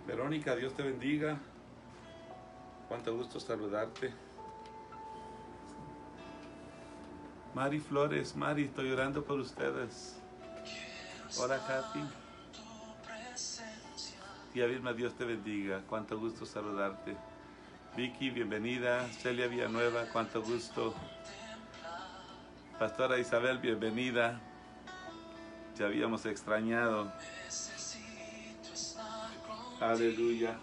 Verónica, Dios te bendiga. Cuánto gusto saludarte. Mari Flores, Mari, estoy orando por ustedes. Hola, Katy. Tía Vilma, Dios te bendiga. Cuánto gusto saludarte. Vicky, bienvenida. Celia Villanueva, cuánto gusto. Pastora Isabel, bienvenida. Te habíamos extrañado. Aleluya.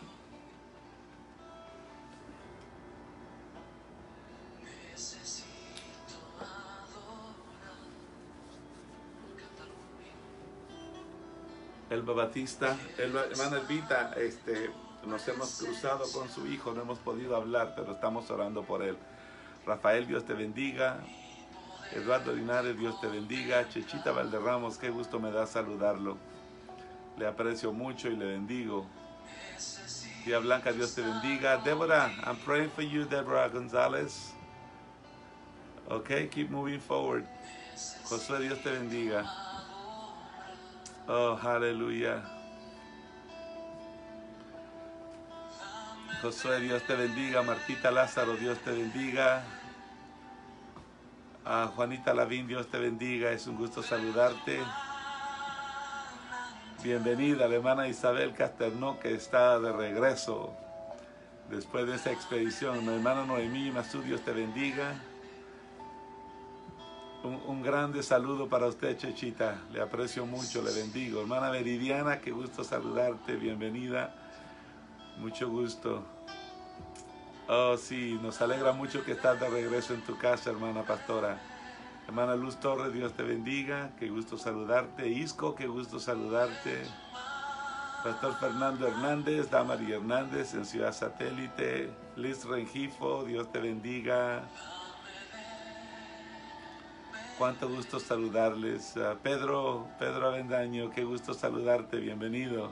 Elba Batista, hermana Elvita, nos hemos cruzado con su hijo, no hemos podido hablar, pero estamos orando por él. Rafael, Dios te bendiga. Eduardo Linares, Dios te bendiga. Chechita Valderramos, qué gusto me da saludarlo. Le aprecio mucho y le bendigo. Tía Blanca, Dios te bendiga. Deborah, I'm praying for you, Deborah González. Okay, keep moving forward. Josué, Dios te bendiga. Oh, aleluya. Josué, Dios te bendiga. Martita Lázaro, Dios te bendiga. Juanita Lavín, Dios te bendiga. Es un gusto saludarte. Bienvenida, la hermana Isabel Casternó, que está de regreso después de esa expedición. Mi hermana Noemí Masú, Dios te bendiga. Un grande saludo para usted, Chechita. Le aprecio mucho, le bendigo. Hermana Meridiana, qué gusto saludarte. Bienvenida. Mucho gusto. Oh, sí, nos alegra mucho que estás de regreso en tu casa, hermana pastora. Hermana Luz Torres, Dios te bendiga. Qué gusto saludarte. Isco, qué gusto saludarte. Pastor Fernando Hernández, Damari Hernández en Ciudad Satélite. Liz Rengifo, Dios te bendiga. Cuánto gusto saludarles. Pedro Avendaño, qué gusto saludarte. Bienvenido.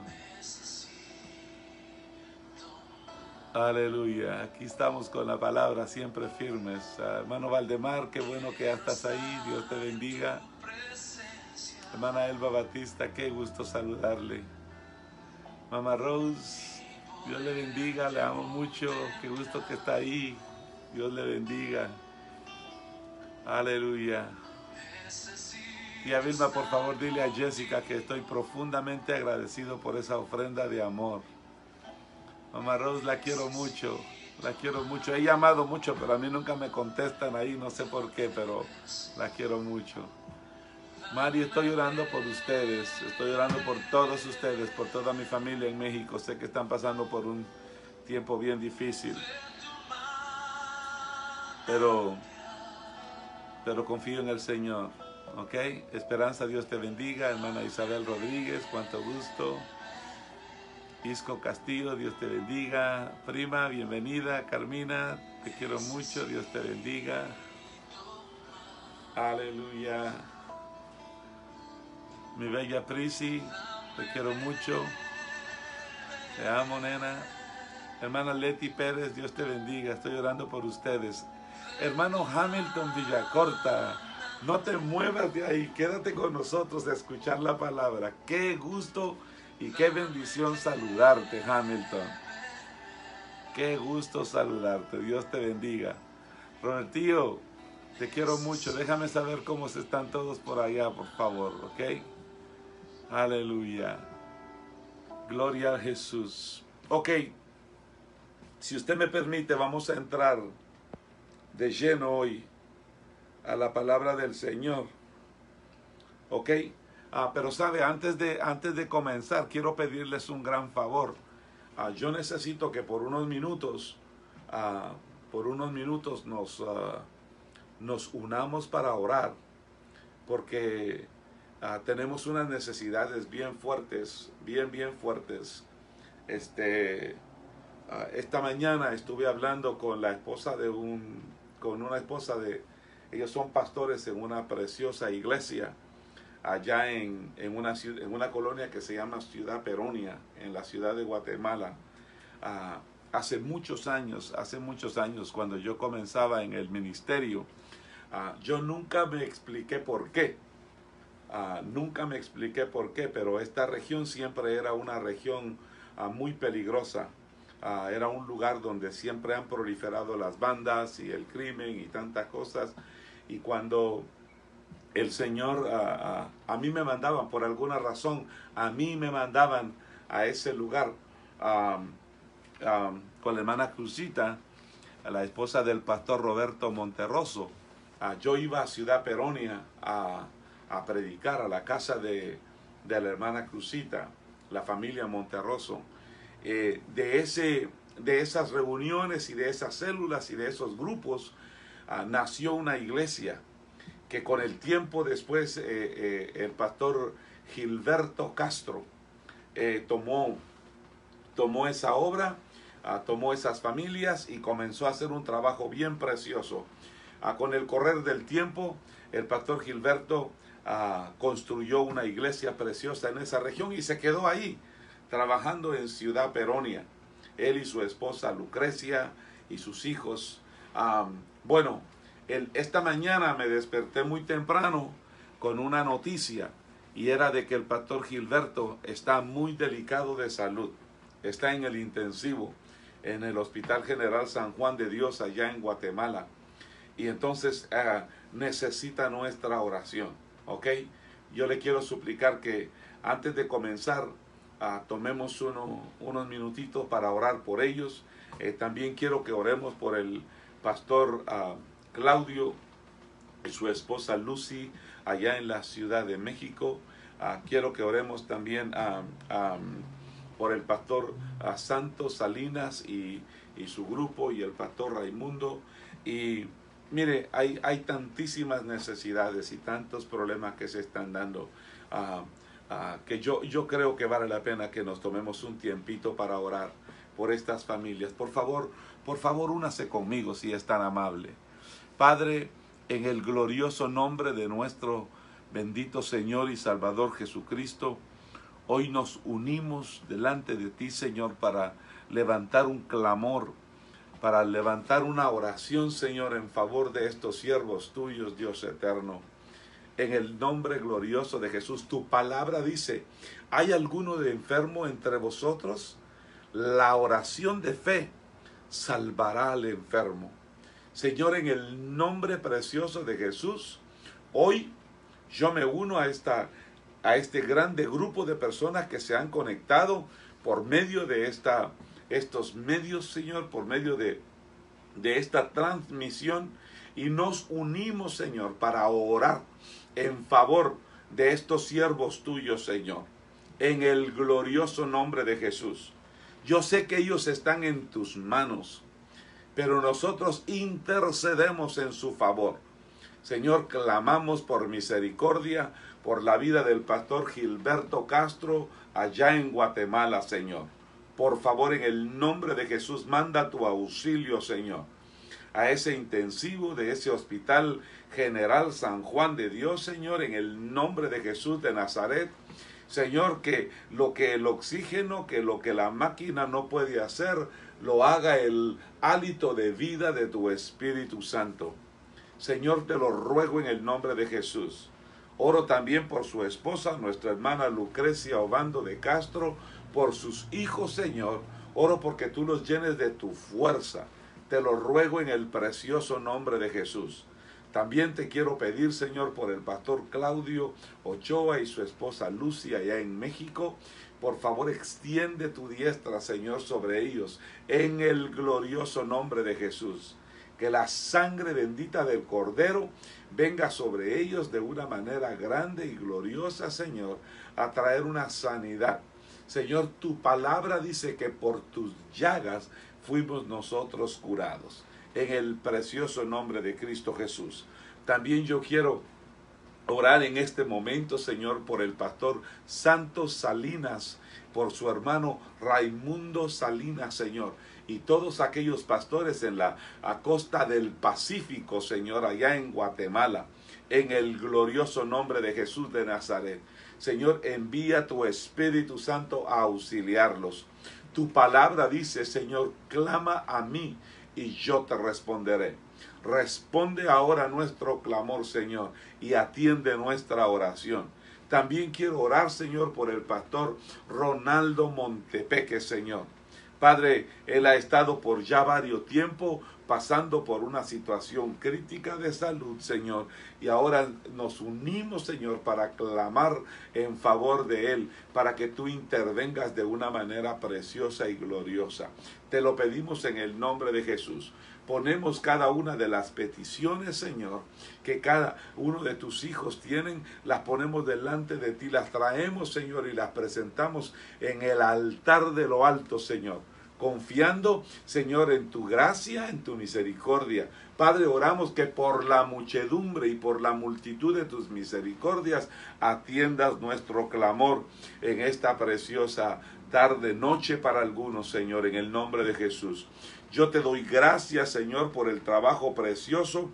Aleluya. Aquí estamos con la palabra siempre firmes. Hermano Valdemar, qué bueno que ya estás ahí. Dios te bendiga. Hermana Elba Batista, qué gusto saludarle. Mamá Rose, Dios le bendiga. Le amo mucho. Qué gusto que está ahí. Dios le bendiga. Aleluya. Tía Vilma, por favor, dile a Jessica que estoy profundamente agradecido por esa ofrenda de amor. Mamá Rose, la quiero mucho, la quiero mucho. He llamado mucho, pero a mí nunca me contestan ahí, no sé por qué, pero la quiero mucho. Mari, estoy orando por ustedes, estoy orando por todos ustedes, por toda mi familia en México. Sé que están pasando por un tiempo bien difícil, pero confío en el Señor. ¿Ok? Esperanza, Dios te bendiga. Hermana Isabel Rodríguez, cuánto gusto. Isco Castillo, Dios te bendiga. Prima, bienvenida. Carmina, te quiero mucho. Dios te bendiga. Aleluya. Mi bella Prisi, te quiero mucho. Te amo, nena. Hermana Leti Pérez, Dios te bendiga. Estoy orando por ustedes. Hermano Hamilton Villacorta, no te muevas de ahí, quédate con nosotros a escuchar la palabra. Qué gusto y qué bendición saludarte, Hamilton. Qué gusto saludarte, Dios te bendiga. Robertillo, te quiero mucho, déjame saber cómo están todos por allá, por favor, ¿ok? Aleluya. Gloria a Jesús. Ok, si usted me permite, vamos a entrar de lleno hoy a la palabra del Señor. ¿Ok? Pero sabe, antes de comenzar, quiero pedirles un gran favor. Yo necesito que por unos minutos nos unamos para orar, porque tenemos unas necesidades bien fuertes, bien fuertes. Esta mañana estuve hablando con la esposa ellos son pastores en una preciosa iglesia allá en una colonia que se llama Ciudad Peronia, en la ciudad de Guatemala. Hace muchos años, cuando yo comenzaba en el ministerio, yo nunca me expliqué por qué. Pero esta región siempre era una región muy peligrosa. Era un lugar donde siempre han proliferado las bandas y el crimen y tantas cosas. Y cuando el Señor, a mí me mandaban, por alguna razón, a mí me mandaban a ese lugar con la hermana Cruzita, a la esposa del pastor Roberto Monterroso. Yo iba a Ciudad Peronia a predicar a la casa de la hermana Cruzita, la familia Monterroso. De esas reuniones y de esas células y de esos grupos nació una iglesia que con el tiempo después el pastor Gilberto Castro tomó esa obra, tomó esas familias y comenzó a hacer un trabajo bien precioso. Con el correr del tiempo, el pastor Gilberto construyó una iglesia preciosa en esa región y se quedó ahí, trabajando en Ciudad Peronia. Él y su esposa Lucrecia y sus hijos. Esta mañana me desperté muy temprano con una noticia, y era de que el pastor Gilberto está muy delicado de salud. Está en el intensivo, en el Hospital General San Juan de Dios, allá en Guatemala. Y entonces necesita nuestra oración, ¿ok? Yo le quiero suplicar que antes de comenzar, tomemos unos minutitos para orar por ellos. También quiero que oremos por el pastor Claudio y su esposa Lucy, allá en la Ciudad de México. Quiero que oremos también por el pastor Santos Salinas y su grupo, y el pastor Raimundo. Y mire, hay tantísimas necesidades y tantos problemas que se están dando, que yo creo que vale la pena que nos tomemos un tiempito para orar por estas familias. Por favor, únase conmigo si es tan amable. Padre, en el glorioso nombre de nuestro bendito Señor y Salvador Jesucristo, hoy nos unimos delante de ti, Señor, para levantar un clamor, para levantar una oración, Señor, en favor de estos siervos tuyos, Dios eterno. En el nombre glorioso de Jesús, tu palabra dice: ¿hay alguno de enfermo entre vosotros? La oración de fe salvará al enfermo. Señor, en el nombre precioso de Jesús, hoy yo me uno a este grande grupo de personas que se han conectado por medio de estos medios, Señor, por medio de esta transmisión, y nos unimos, Señor, para orar en favor de estos siervos tuyos, Señor, en el glorioso nombre de Jesús. Yo sé que ellos están en tus manos, pero nosotros intercedemos en su favor. Señor, clamamos por misericordia por la vida del pastor Gilberto Castro allá en Guatemala, Señor. Por favor, en el nombre de Jesús, manda tu auxilio, Señor, a ese intensivo de ese Hospital General San Juan de Dios, Señor, en el nombre de Jesús de Nazaret. Señor, que el oxígeno, que lo que la máquina no puede hacer, lo haga el hálito de vida de tu Espíritu Santo. Señor, te lo ruego en el nombre de Jesús. Oro también por su esposa, nuestra hermana Lucrecia Obando de Castro, por sus hijos, Señor. Oro porque tú los llenes de tu fuerza. Te lo ruego en el precioso nombre de Jesús. También te quiero pedir, Señor, por el pastor Claudio Ochoa y su esposa Lucy allá en México. Por favor, extiende tu diestra, Señor, sobre ellos, en el glorioso nombre de Jesús. Que la sangre bendita del Cordero venga sobre ellos de una manera grande y gloriosa, Señor, a traer una sanidad. Señor, tu palabra dice que por tus llagas fuimos nosotros curados. En el precioso nombre de Cristo Jesús. También yo quiero orar en este momento, Señor, por el pastor Santos Salinas, por su hermano Raimundo Salinas, Señor, y todos aquellos pastores en la costa del Pacífico, Señor, allá en Guatemala, en el glorioso nombre de Jesús de Nazaret. Señor, envía tu Espíritu Santo a auxiliarlos. Tu palabra dice, Señor, clama a mí y yo te responderé. Responde ahora nuestro clamor, Señor, y atiende nuestra oración. También quiero orar, Señor, por el pastor Ronaldo Montepeque, Señor. Padre, él ha estado por ya varios tiempos pasando por una situación crítica de salud, Señor, y ahora nos unimos, Señor, para clamar en favor de él, para que tú intervengas de una manera preciosa y gloriosa. Te lo pedimos en el nombre de Jesús. Ponemos cada una de las peticiones, Señor, que cada uno de tus hijos tienen, las ponemos delante de ti, las traemos, Señor, y las presentamos en el altar de lo alto, Señor, confiando, Señor, en tu gracia, en tu misericordia. Padre, oramos que por la muchedumbre y por la multitud de tus misericordias atiendas nuestro clamor en esta preciosa tarde, noche para algunos, Señor, en el nombre de Jesús. Yo te doy gracias, Señor, por el trabajo precioso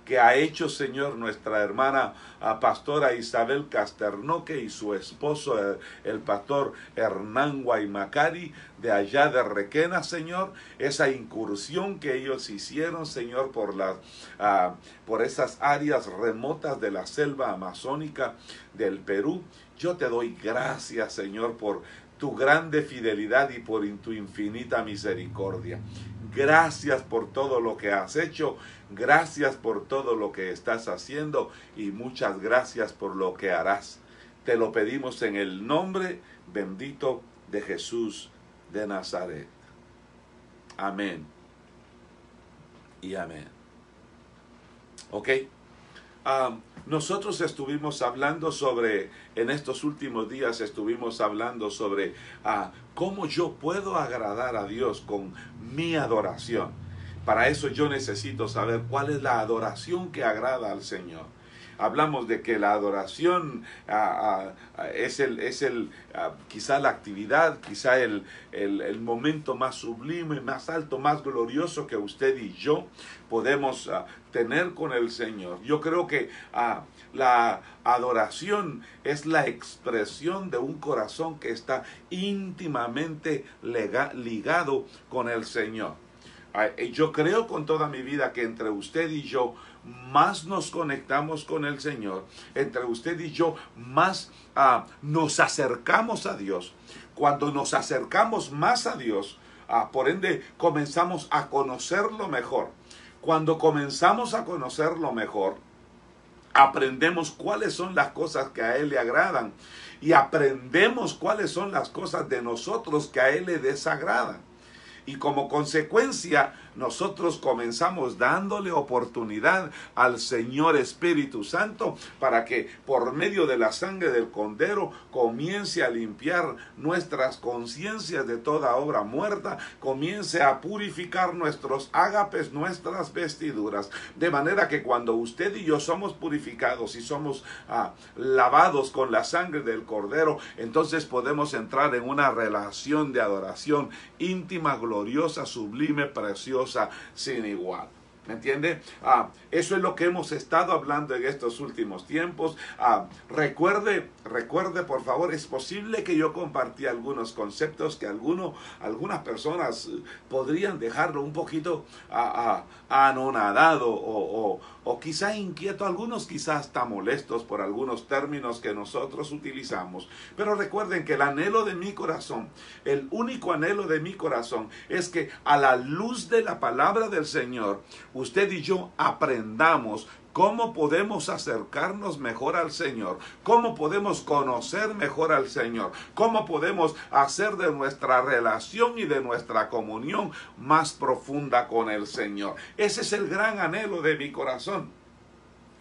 que ha hecho, Señor, nuestra hermana pastora Isabel Casternoque y su esposo, el pastor Hernán Guaymacari, de allá de Requena, Señor. Esa incursión que ellos hicieron, Señor, por esas áreas remotas de la selva amazónica del Perú. Yo te doy gracias, Señor, por tu grande fidelidad y por tu infinita misericordia. Gracias por todo lo que has hecho, gracias por todo lo que estás haciendo y muchas gracias por lo que harás. Te lo pedimos en el nombre bendito de Jesús de Nazaret. Amén y amén. ¿Ok? Nosotros estuvimos hablando en estos últimos días estuvimos hablando sobre cómo yo puedo agradar a Dios con mi adoración. Para eso yo necesito saber cuál es la adoración que agrada al Señor. Hablamos de que la adoración es quizá la actividad, quizá el momento más sublime, más alto, más glorioso que usted y yo podemos tener con el Señor. Yo creo que la adoración es la expresión de un corazón que está íntimamente ligado con el Señor. Yo creo con toda mi vida que entre usted y yo más nos conectamos con el Señor, entre usted y yo más nos acercamos a Dios. Cuando nos acercamos más a Dios, por ende comenzamos a conocerlo mejor. Cuando comenzamos a conocerlo mejor, aprendemos cuáles son las cosas que a Él le agradan y aprendemos cuáles son las cosas de nosotros que a Él le desagradan. Y como consecuencia, nosotros comenzamos dándole oportunidad al Señor Espíritu Santo para que por medio de la sangre del Cordero comience a limpiar nuestras conciencias de toda obra muerta, comience a purificar nuestros ágapes, nuestras vestiduras, de manera que cuando usted y yo somos purificados y somos lavados con la sangre del Cordero, entonces podemos entrar en una relación de adoración íntima, gloriosa, sublime, preciosa, sin igual. ¿Me entiende? Eso es lo que hemos estado hablando en estos últimos tiempos. Recuerde, por favor, es posible que yo compartí algunos conceptos que algunas personas podrían dejarlo un poquito anonadado o quizá inquieto, algunos quizás hasta molestos por algunos términos que nosotros utilizamos. Pero recuerden que el anhelo de mi corazón, el único anhelo de mi corazón es que a la luz de la palabra del Señor, usted y yo aprendamos cómo podemos acercarnos mejor al Señor, cómo podemos conocer mejor al Señor, cómo podemos hacer de nuestra relación y de nuestra comunión más profunda con el Señor. Ese es el gran anhelo de mi corazón.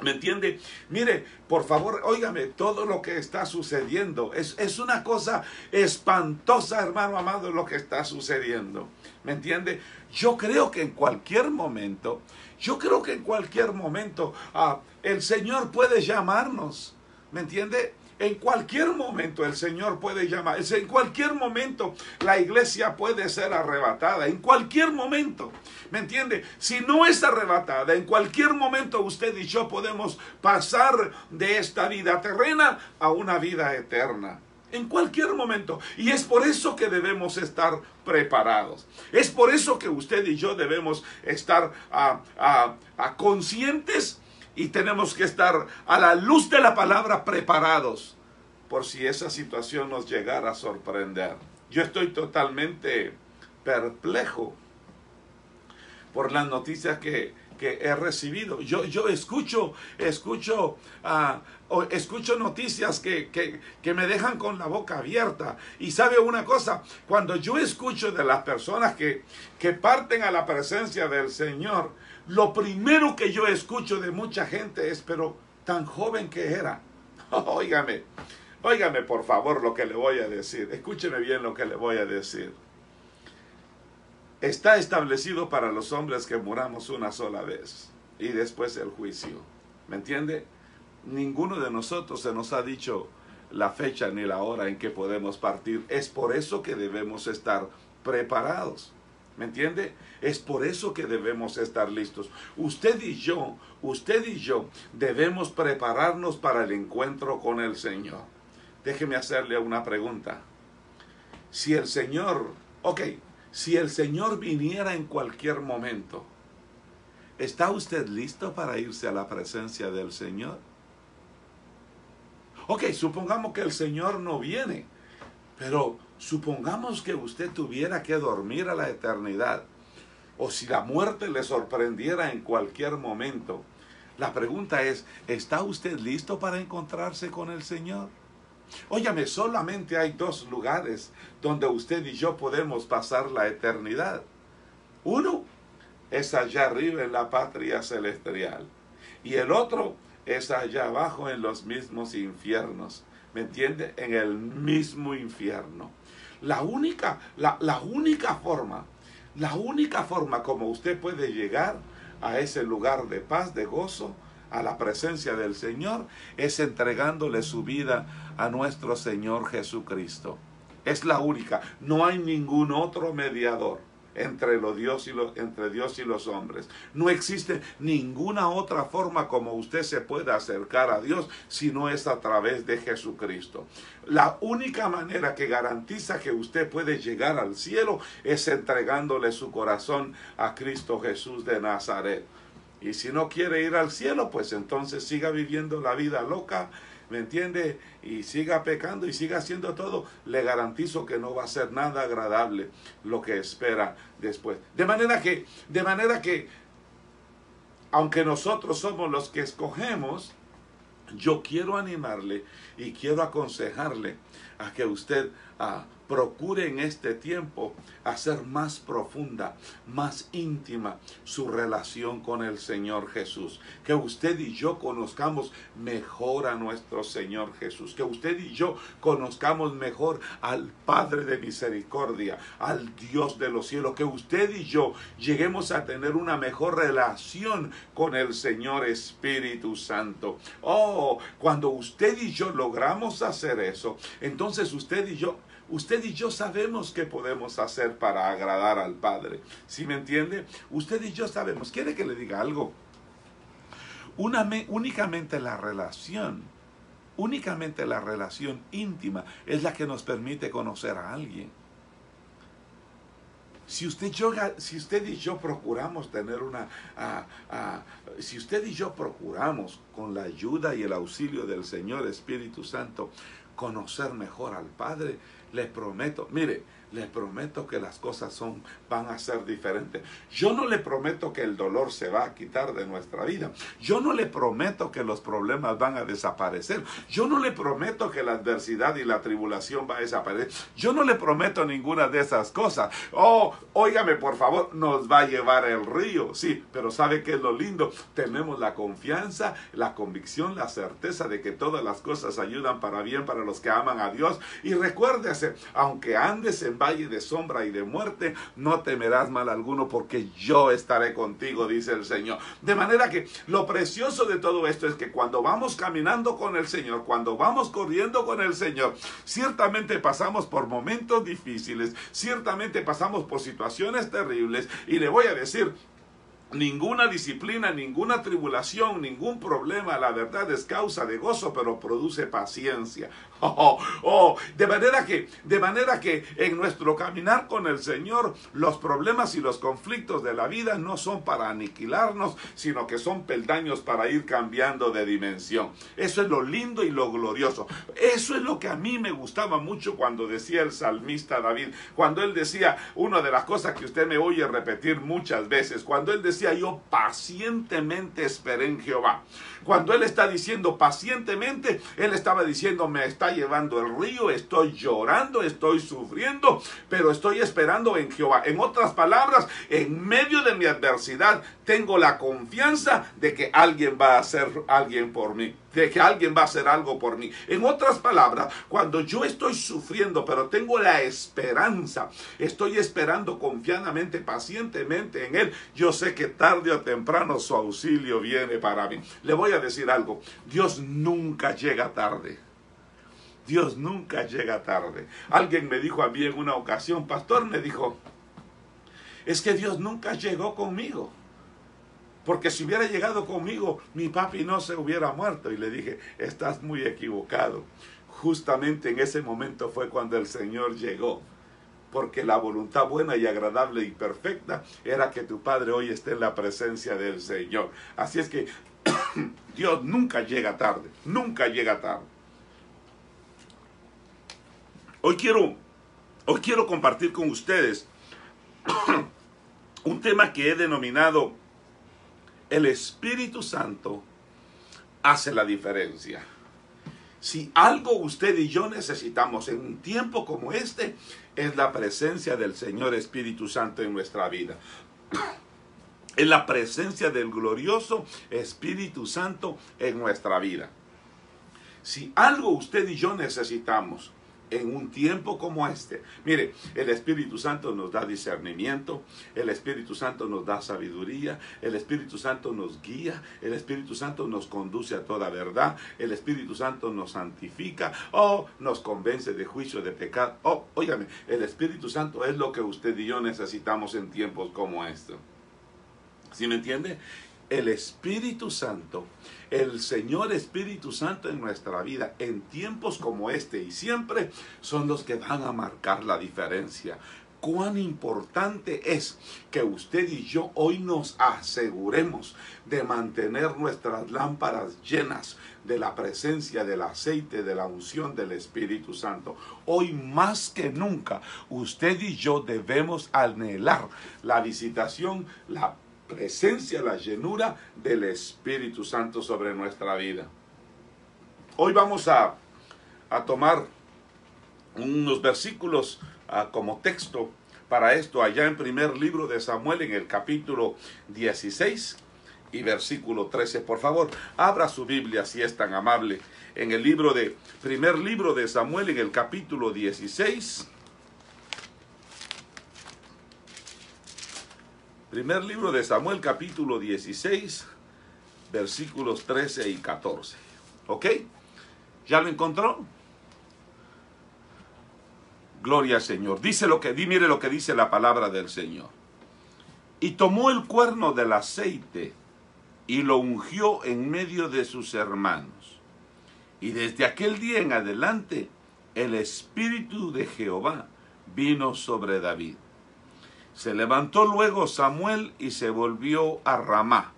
¿Me entiende? Mire, por favor, óigame, todo lo que está sucediendo es una cosa espantosa, hermano amado, lo que está sucediendo. ¿Me entiende? Yo creo que en cualquier momento, el Señor puede llamarnos. ¿Me entiende? En cualquier momento el Señor puede llamar. En cualquier momento la iglesia puede ser arrebatada. En cualquier momento. ¿Me entiende? Si no es arrebatada, en cualquier momento usted y yo podemos pasar de esta vida terrena a una vida eterna. En cualquier momento. Y es por eso que debemos estar preparados. Es por eso que usted y yo debemos estar conscientes Y tenemos que estar a la luz de la palabra preparados por si esa situación nos llegara a sorprender. Yo estoy totalmente perplejo por las noticias que he recibido. Yo escucho noticias que me dejan con la boca abierta. Y sabe una cosa, cuando yo escucho de las personas que parten a la presencia del Señor, lo primero que yo escucho de mucha gente es, pero tan joven que era. Óigame por favor lo que le voy a decir. Escúcheme bien lo que le voy a decir. Está establecido para los hombres que muramos una sola vez y después el juicio. ¿Me entiende? Ninguno de nosotros se nos ha dicho la fecha ni la hora en que podemos partir. Es por eso que debemos estar preparados. ¿Me entiende? Es por eso que debemos estar listos. Usted y yo debemos prepararnos para el encuentro con el Señor. Déjeme hacerle una pregunta. Si el Señor viniera en cualquier momento, ¿está usted listo para irse a la presencia del Señor? Supongamos que el Señor no viene, pero supongamos que usted tuviera que dormir a la eternidad, o si la muerte le sorprendiera en cualquier momento. La pregunta es, ¿está usted listo para encontrarse con el Señor? Óyame, solamente hay dos lugares donde usted y yo podemos pasar la eternidad. Uno es allá arriba en la patria celestial y el otro es allá abajo en los mismos infiernos. ¿Me entiende? En el mismo infierno. La única forma como usted puede llegar a ese lugar de paz, de gozo, a la presencia del Señor, es entregándole su vida a nuestro Señor Jesucristo. Es la única. No hay ningún otro mediador entre Dios y los hombres. No existe ninguna otra forma como usted se pueda acercar a Dios si no es a través de Jesucristo. La única manera que garantiza que usted puede llegar al cielo es entregándole su corazón a Cristo Jesús de Nazaret. Y si no quiere ir al cielo, pues entonces siga viviendo la vida loca, ¿me entiende? Y siga pecando y siga haciendo todo. Le garantizo que no va a ser nada agradable lo que espera después. De manera que, aunque nosotros somos los que escogemos, yo quiero animarle y quiero aconsejarle a que usted procure en este tiempo hacer más profunda, más íntima su relación con el Señor Jesús. Que usted y yo conozcamos mejor a nuestro Señor Jesús. Que usted y yo conozcamos mejor al Padre de misericordia, al Dios de los cielos. Que usted y yo lleguemos a tener una mejor relación con el Señor Espíritu Santo. Cuando usted y yo logramos hacer eso, entonces usted y yo sabemos qué podemos hacer para agradar al Padre. ¿Sí me entiende? Usted y yo sabemos. ¿Quiere que le diga algo? Únicamente la relación íntima es la que nos permite conocer a alguien. Si usted y yo procuramos tener si usted y yo procuramos con la ayuda y el auxilio del Señor Espíritu Santo conocer mejor al Padre, les prometo, les prometo que las cosas van a ser diferentes. Yo no le prometo que el dolor se va a quitar de nuestra vida. Yo no le prometo que los problemas van a desaparecer. Yo no le prometo que la adversidad y la tribulación va a desaparecer. Yo no le prometo ninguna de esas cosas. Óigame, por favor, nos va a llevar el río. Sí, pero ¿sabe qué es lo lindo? Tenemos la confianza, la convicción, la certeza de que todas las cosas ayudan para bien para los que aman a Dios. Y recuérdese, aunque andes en valle de sombra y de muerte, no temerás mal alguno, porque yo estaré contigo, dice el Señor. De manera que lo precioso de todo esto es que cuando vamos caminando con el Señor, cuando vamos corriendo con el Señor, ciertamente pasamos por momentos difíciles, ciertamente pasamos por situaciones terribles, y le voy a decir, Ninguna disciplina, ninguna tribulación, ningún problema, la verdad es causa de gozo, pero produce paciencia. De manera que en nuestro caminar con el Señor, los problemas y los conflictos de la vida no son para aniquilarnos, sino que son peldaños para ir cambiando de dimensión. Eso es lo lindo y lo glorioso. Eso es lo que a mí me gustaba mucho cuando decía el salmista David, cuando él decía, una de las cosas que usted me oye repetir muchas veces, cuando él decía, yo pacientemente esperé en Jehová. Cuando él está diciendo pacientemente, él estaba diciendo, me está llevando el río, estoy llorando, estoy sufriendo, pero estoy esperando en Jehová. En otras palabras, en medio de mi adversidad, tengo la confianza de que alguien va a hacer alguien por mí, de que alguien va a hacer algo por mí. En otras palabras, cuando yo estoy sufriendo, pero tengo la esperanza, estoy esperando confiadamente, pacientemente en Él, yo sé que tarde o temprano su auxilio viene para mí. Le voy a decir algo, Dios nunca llega tarde. Dios nunca llega tarde. Alguien me dijo a mí en una ocasión, pastor, me dijo, es que Dios nunca llegó conmigo. Porque si hubiera llegado conmigo, mi papi no se hubiera muerto. Y le dije, estás muy equivocado. Justamente en ese momento fue cuando el Señor llegó. Porque la voluntad buena y agradable y perfecta era que tu padre hoy esté en la presencia del Señor. Así es que Dios nunca llega tarde. Nunca llega tarde. Hoy quiero compartir con ustedes un tema que he denominado el Espíritu Santo hace la diferencia. Si algo usted y yo necesitamos en un tiempo como este, es la presencia del Señor Espíritu Santo en nuestra vida. Es la presencia del glorioso Espíritu Santo en nuestra vida. Si algo usted y yo necesitamos en un tiempo como este, mire, el Espíritu Santo nos da discernimiento, el Espíritu Santo nos da sabiduría, el Espíritu Santo nos guía, el Espíritu Santo nos conduce a toda verdad, el Espíritu Santo nos santifica, nos convence de juicio, de pecado. Óigame, el Espíritu Santo es lo que usted y yo necesitamos en tiempos como estos. ¿Sí me entiende? El Espíritu Santo, el Señor Espíritu Santo en nuestra vida, en tiempos como este y siempre, son los que van a marcar la diferencia. Cuán importante es que usted y yo hoy nos aseguremos de mantener nuestras lámparas llenas de la presencia del aceite, de la unción del Espíritu Santo. Hoy más que nunca, usted y yo debemos anhelar la visitación, la presencia, la llenura del Espíritu Santo sobre nuestra vida. Hoy vamos a tomar unos versículos como texto para esto, allá en primer libro de Samuel, en el capítulo 16 y versículo 13. Por favor, abra su Biblia si es tan amable, en el primer libro de Samuel, en el capítulo 16. Primer libro de Samuel, capítulo 16, versículos 13 y 14. ¿Ok? ¿Ya lo encontró? Gloria al Señor. Mire lo que dice la palabra del Señor. Y tomó el cuerno del aceite y lo ungió en medio de sus hermanos. Y desde aquel día en adelante, el Espíritu de Jehová vino sobre David. Se levantó luego Samuel y se volvió a Ramá.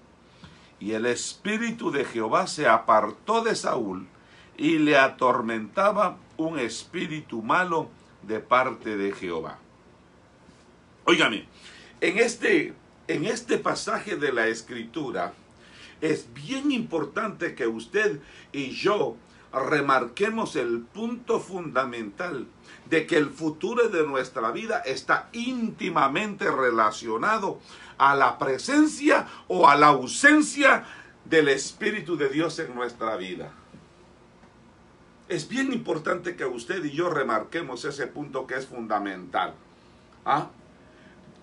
Y el Espíritu de Jehová se apartó de Saúl y le atormentaba un espíritu malo de parte de Jehová. Óigame, en este pasaje de la Escritura es bien importante que usted y yo remarquemos el punto fundamental de que el futuro de nuestra vida está íntimamente relacionado a la presencia o a la ausencia del Espíritu de Dios en nuestra vida. Es bien importante que usted y yo remarquemos ese punto que es fundamental.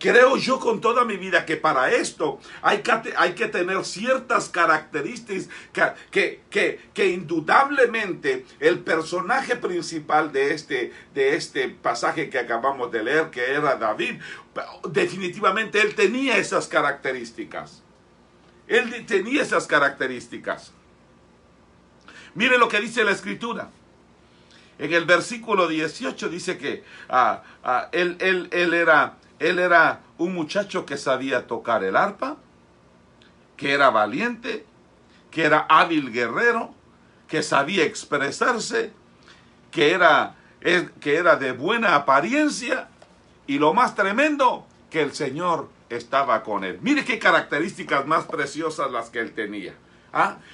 Creo yo con toda mi vida que para esto hay que tener ciertas características que indudablemente el personaje principal de este pasaje que acabamos de leer, que era David, definitivamente él tenía esas características. Él tenía esas características. Mire lo que dice la Escritura. En el versículo 18 dice que él era un muchacho que sabía tocar el arpa, que era valiente, que era hábil guerrero, que sabía expresarse, que era de buena apariencia, y lo más tremendo, que el Señor estaba con él. Mire qué características más preciosas las que él tenía.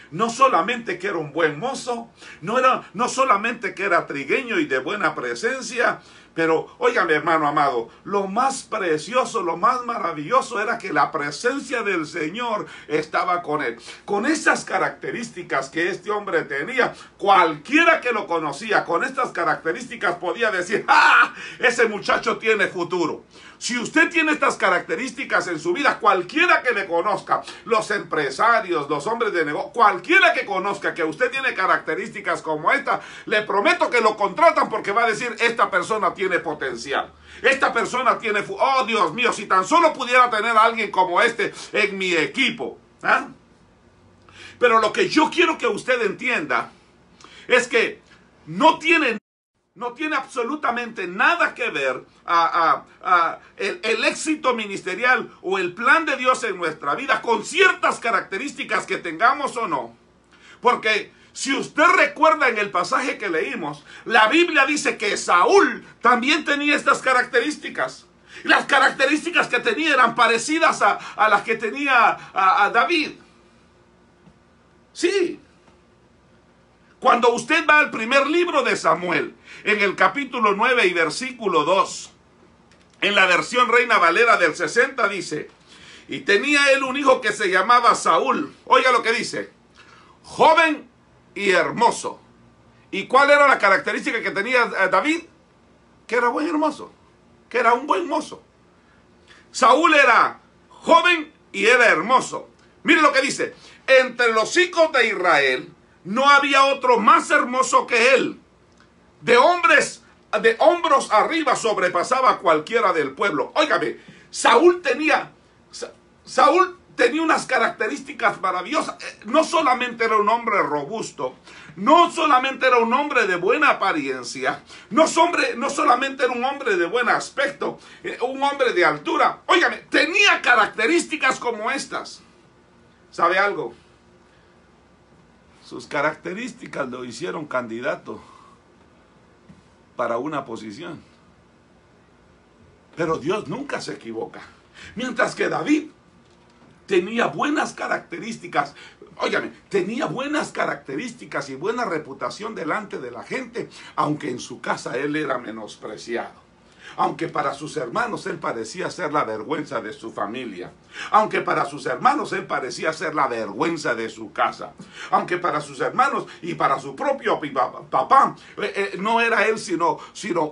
No solamente que era un buen mozo, no solamente que era trigueño y de buena presencia, pero óigame, hermano amado, lo más precioso, lo más maravilloso era que la presencia del Señor estaba con él. Con esas características que este hombre tenía, cualquiera que lo conocía con estas características podía decir: ¡ah! Ese muchacho tiene futuro. Si usted tiene estas características en su vida, cualquiera que le conozca, los empresarios, los hombres de negocio, cualquiera que conozca que usted tiene características como esta, le prometo que lo contratan porque va a decir: esta persona tiene potencial. Esta persona tiene... oh, Dios mío, si tan solo pudiera tener a alguien como este en mi equipo. Pero lo que yo quiero que usted entienda es que no tiene absolutamente nada que ver el éxito ministerial o el plan de Dios en nuestra vida con ciertas características que tengamos o no. Porque si usted recuerda en el pasaje que leímos, la Biblia dice que Saúl también tenía estas características. Y las características que tenía eran parecidas a las que tenía a David. Sí. Cuando usted va al primer libro de Samuel, en el capítulo 9 y versículo 2, en la versión Reina Valera del 60 dice: y tenía él un hijo que se llamaba Saúl. Oiga lo que dice: joven y hermoso. ¿Y cuál era la característica que tenía David? Que era buen hermoso, que era un buen mozo. Saúl era joven y era hermoso. Mire lo que dice: entre los hijos de Israel no había otro más hermoso que él. De hombros arriba sobrepasaba a cualquiera del pueblo. Óigame, Saúl tenía unas características maravillosas. No solamente era un hombre robusto, no solamente era un hombre de buena apariencia, no solamente era un hombre de buen aspecto, un hombre de altura. Óigame, tenía características como estas. ¿Sabe algo? Sus características lo hicieron candidato para una posición. Pero Dios nunca se equivoca. Mientras que David tenía buenas características, óigame, tenía buenas características y buena reputación delante de la gente, aunque en su casa él era menospreciado. Aunque para sus hermanos él parecía ser la vergüenza de su familia. Aunque para sus hermanos él parecía ser la vergüenza de su casa. Aunque para sus hermanos y para su propio papá no era él sino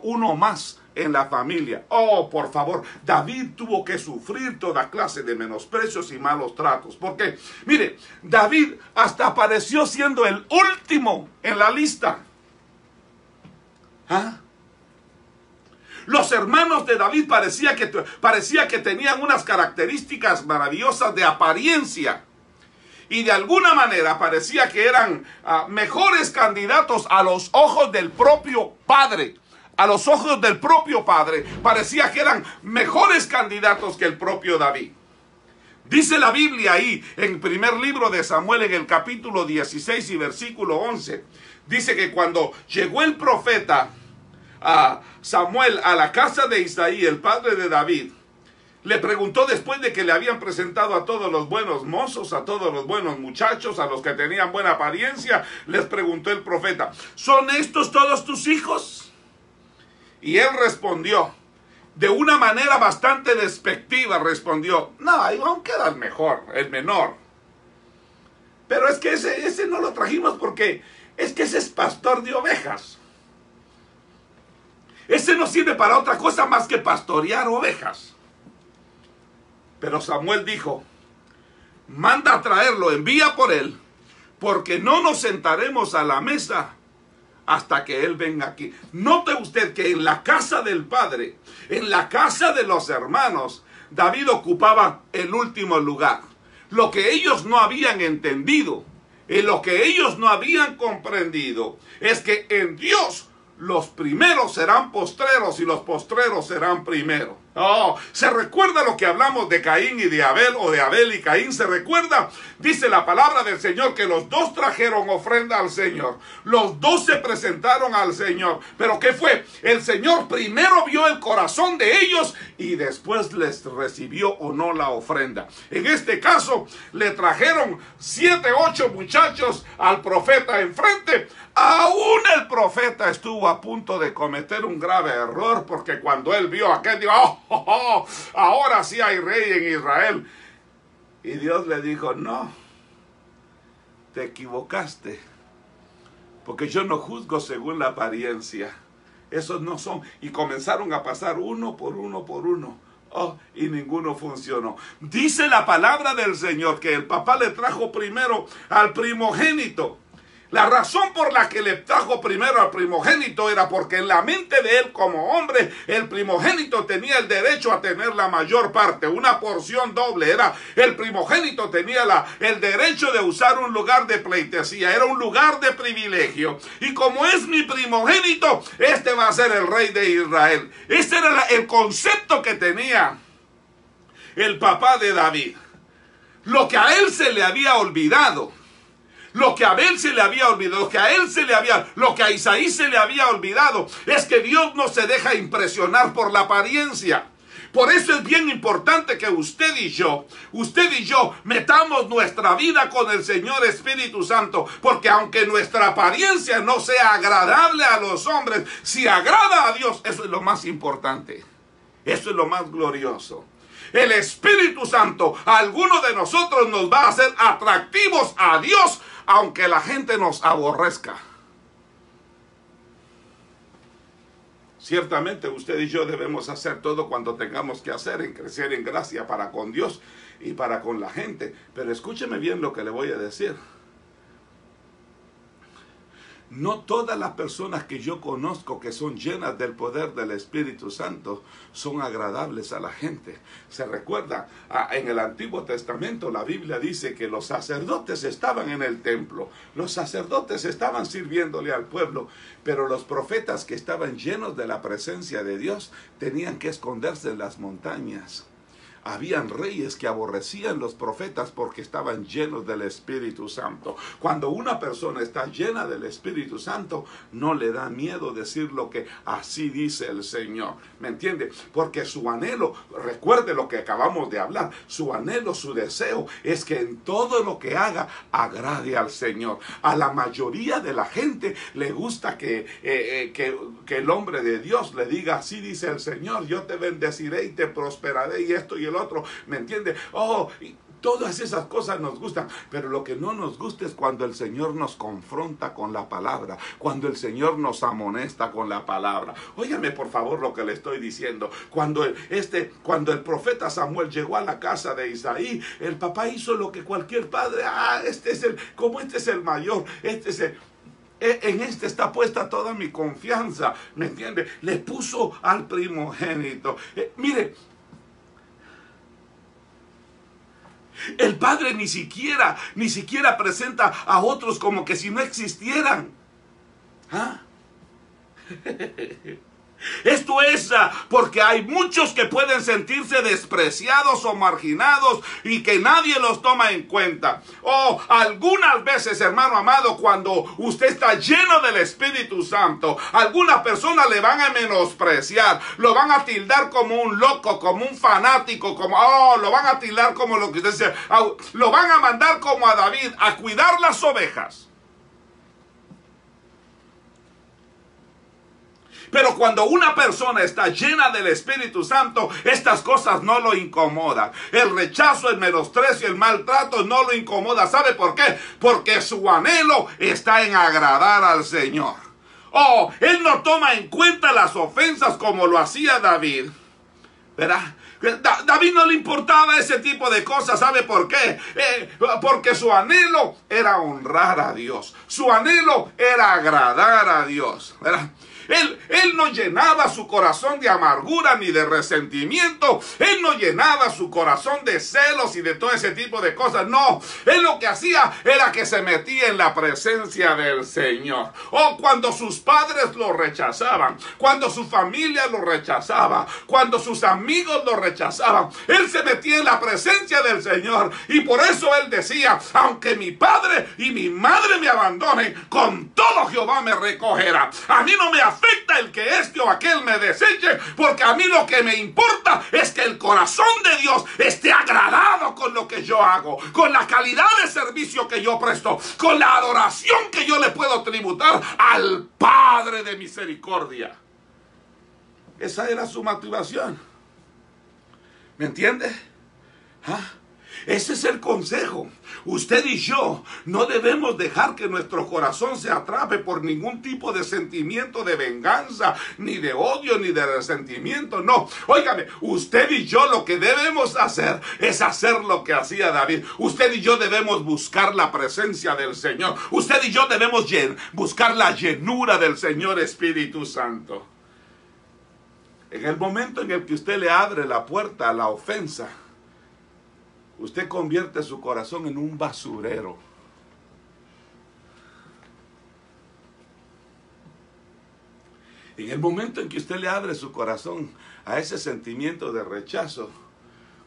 uno más en la familia. Oh, por favor, David tuvo que sufrir toda clase de menosprecios y malos tratos. Porque, mire, David hasta apareció siendo el último en la lista. Los hermanos de David parecía que tenían unas características maravillosas de apariencia. Y de alguna manera parecía que eran mejores candidatos a los ojos del propio padre. A los ojos del propio padre parecía que eran mejores candidatos que el propio David. Dice la Biblia ahí en el primer libro de Samuel, en el capítulo 16 y versículo 11. Dice que cuando llegó el profeta a Samuel a la casa de Isaí, el padre de David, le preguntó después de que le habían presentado a todos los buenos mozos, a todos los buenos muchachos, a los que tenían buena apariencia, les preguntó el profeta: ¿son estos todos tus hijos? Y él respondió, de una manera bastante despectiva, respondió: no, aún queda el mejor, el menor. Pero es que ese no lo trajimos porque es que ese es pastor de ovejas. Ese no sirve para otra cosa más que pastorear ovejas. Pero Samuel dijo, manda a traerlo, envía por él, porque no nos sentaremos a la mesa hasta que él venga aquí. Note usted que en la casa del padre, en la casa de los hermanos, David ocupaba el último lugar. Lo que ellos no habían entendido, y lo que ellos no habían comprendido, es que en Dios los primeros serán postreros y los postreros serán primeros. Oh, ¿se recuerda lo que hablamos de Caín y de Abel, o de Abel y Caín? ¿Se recuerda? Dice la palabra del Señor que los dos trajeron ofrenda al Señor. Los dos se presentaron al Señor. ¿Pero qué fue? El Señor primero vio el corazón de ellos y después les recibió o no la ofrenda. En este caso, le trajeron 7, 8 muchachos al profeta enfrente. Aún el profeta estuvo a punto de cometer un grave error, porque cuando él vio a aquel, dijo, ahora sí hay rey en Israel. Y Dios le dijo, no, te equivocaste, porque yo no juzgo según la apariencia. Esos no son. Y comenzaron a pasar uno por uno por uno. Y ninguno funcionó. Dice la palabra del Señor que el papá le trajo primero al primogénito. La razón por la que le trajo primero al primogénito era porque en la mente de él como hombre, el primogénito tenía el derecho a tener la mayor parte, una porción doble. El primogénito tenía el derecho de usar un lugar de pleitesía, era un lugar de privilegio. Y como es mi primogénito, este va a ser el rey de Israel. Ese era el concepto que tenía el papá de David. Lo que a él se le había olvidado, lo que a Abel se le había olvidado, lo que a Isaí se le había olvidado, es que Dios no se deja impresionar por la apariencia. Por eso es bien importante que usted y yo metamos nuestra vida con el Señor Espíritu Santo, porque aunque nuestra apariencia no sea agradable a los hombres, si agrada a Dios, eso es lo más importante, eso es lo más glorioso. El Espíritu Santo a algunos de nosotros nos va a hacer atractivos a Dios, aunque la gente nos aborrezca. Ciertamente usted y yo debemos hacer todo cuanto tengamos que hacer en crecer en gracia para con Dios y para con la gente. Pero escúcheme bien lo que le voy a decir. No todas las personas que yo conozco que son llenas del poder del Espíritu Santo son agradables a la gente. Se recuerda, en el Antiguo Testamento la Biblia dice que los sacerdotes estaban en el templo. Los sacerdotes estaban sirviéndole al pueblo, pero los profetas que estaban llenos de la presencia de Dios tenían que esconderse en las montañas. Habían reyes que aborrecían los profetas porque estaban llenos del Espíritu Santo. Cuando una persona está llena del Espíritu Santo, no le da miedo decir lo que así dice el Señor. ¿Me entiende? Porque su anhelo, recuerde lo que acabamos de hablar, su anhelo, su deseo es que en todo lo que haga agrade al Señor. A la mayoría de la gente le gusta que el hombre de Dios le diga, así dice el Señor, yo te bendeciré y te prosperaré y esto y el otro, ¿me entiende? Todas esas cosas nos gustan, pero lo que no nos gusta es cuando el Señor nos confronta con la palabra, cuando el Señor nos amonesta con la palabra. Óigame por favor lo que le estoy diciendo. Cuando el profeta Samuel llegó a la casa de Isaí, el papá hizo lo que cualquier padre, este es el mayor, en este está puesta toda mi confianza, ¿me entiende? Le puso al primogénito. Mire, el padre ni siquiera presenta a otros como que si no existieran. Esto es porque hay muchos que pueden sentirse despreciados o marginados y que nadie los toma en cuenta. Algunas veces, hermano amado, cuando usted está lleno del Espíritu Santo, algunas personas le van a menospreciar, lo van a tildar como un loco, como un fanático, lo van a tildar como lo que usted dice, lo van a mandar como a David a cuidar las ovejas. Pero cuando una persona está llena del Espíritu Santo, estas cosas no lo incomodan. El rechazo, el menosprecio, el maltrato no lo incomoda. ¿Sabe por qué? Porque su anhelo está en agradar al Señor. Él no toma en cuenta las ofensas como lo hacía David, ¿verdad? David no le importaba ese tipo de cosas. ¿Sabe por qué? Porque su anhelo era honrar a Dios. Su anhelo era agradar a Dios, ¿verdad? Él no llenaba su corazón de amargura ni de resentimiento. Él no llenaba su corazón de celos y de todo ese tipo de cosas. No, él lo que hacía era que se metía en la presencia del Señor. Cuando sus padres lo rechazaban, cuando su familia lo rechazaba, cuando sus amigos lo rechazaban, él se metía en la presencia del Señor. Y por eso él decía: aunque mi padre y mi madre me abandonen, con todo Jehová me recogerá. A mí no me afecta el que este o aquel me deseche, porque a mí lo que me importa es que el corazón de Dios esté agradado con lo que yo hago, con la calidad de servicio que yo presto, con la adoración que yo le puedo tributar al Padre de misericordia. Esa era su motivación. ¿Me entiende? Ese es el consejo. Usted y yo no debemos dejar que nuestro corazón se atrape por ningún tipo de sentimiento de venganza, ni de odio, ni de resentimiento. No, óigame, usted y yo lo que debemos hacer es hacer lo que hacía David. Usted y yo debemos buscar la presencia del Señor. Usted y yo debemos buscar la llenura del Señor Espíritu Santo. En el momento en el que usted le abre la puerta a la ofensa, usted convierte su corazón en un basurero. En el momento en que usted le abre su corazón a ese sentimiento de rechazo,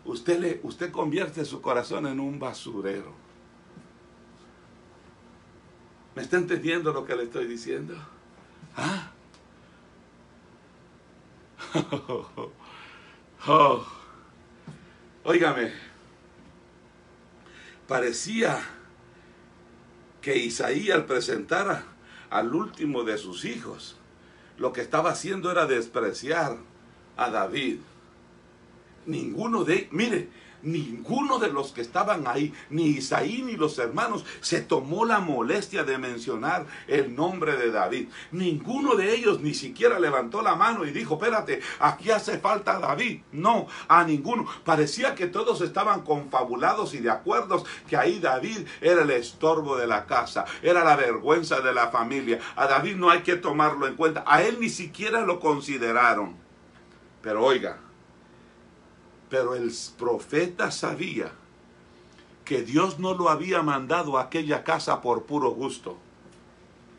usted convierte su corazón en un basurero. ¿Me está entendiendo lo que le estoy diciendo? Óigame. Parecía que Isaí, al presentar al último de sus hijos, lo que estaba haciendo era despreciar a David. Ninguno de los que estaban ahí, ni Isaí ni los hermanos, se tomó la molestia de mencionar el nombre de David. Ninguno de ellos ni siquiera levantó la mano y dijo: espérate, aquí hace falta David. No, a ninguno. Parecía que todos estaban confabulados y de acuerdo que ahí David era el estorbo de la casa, era la vergüenza de la familia. A David no hay que tomarlo en cuenta. A él ni siquiera lo consideraron. Pero oiga, pero el profeta sabía que Dios no lo había mandado a aquella casa por puro gusto,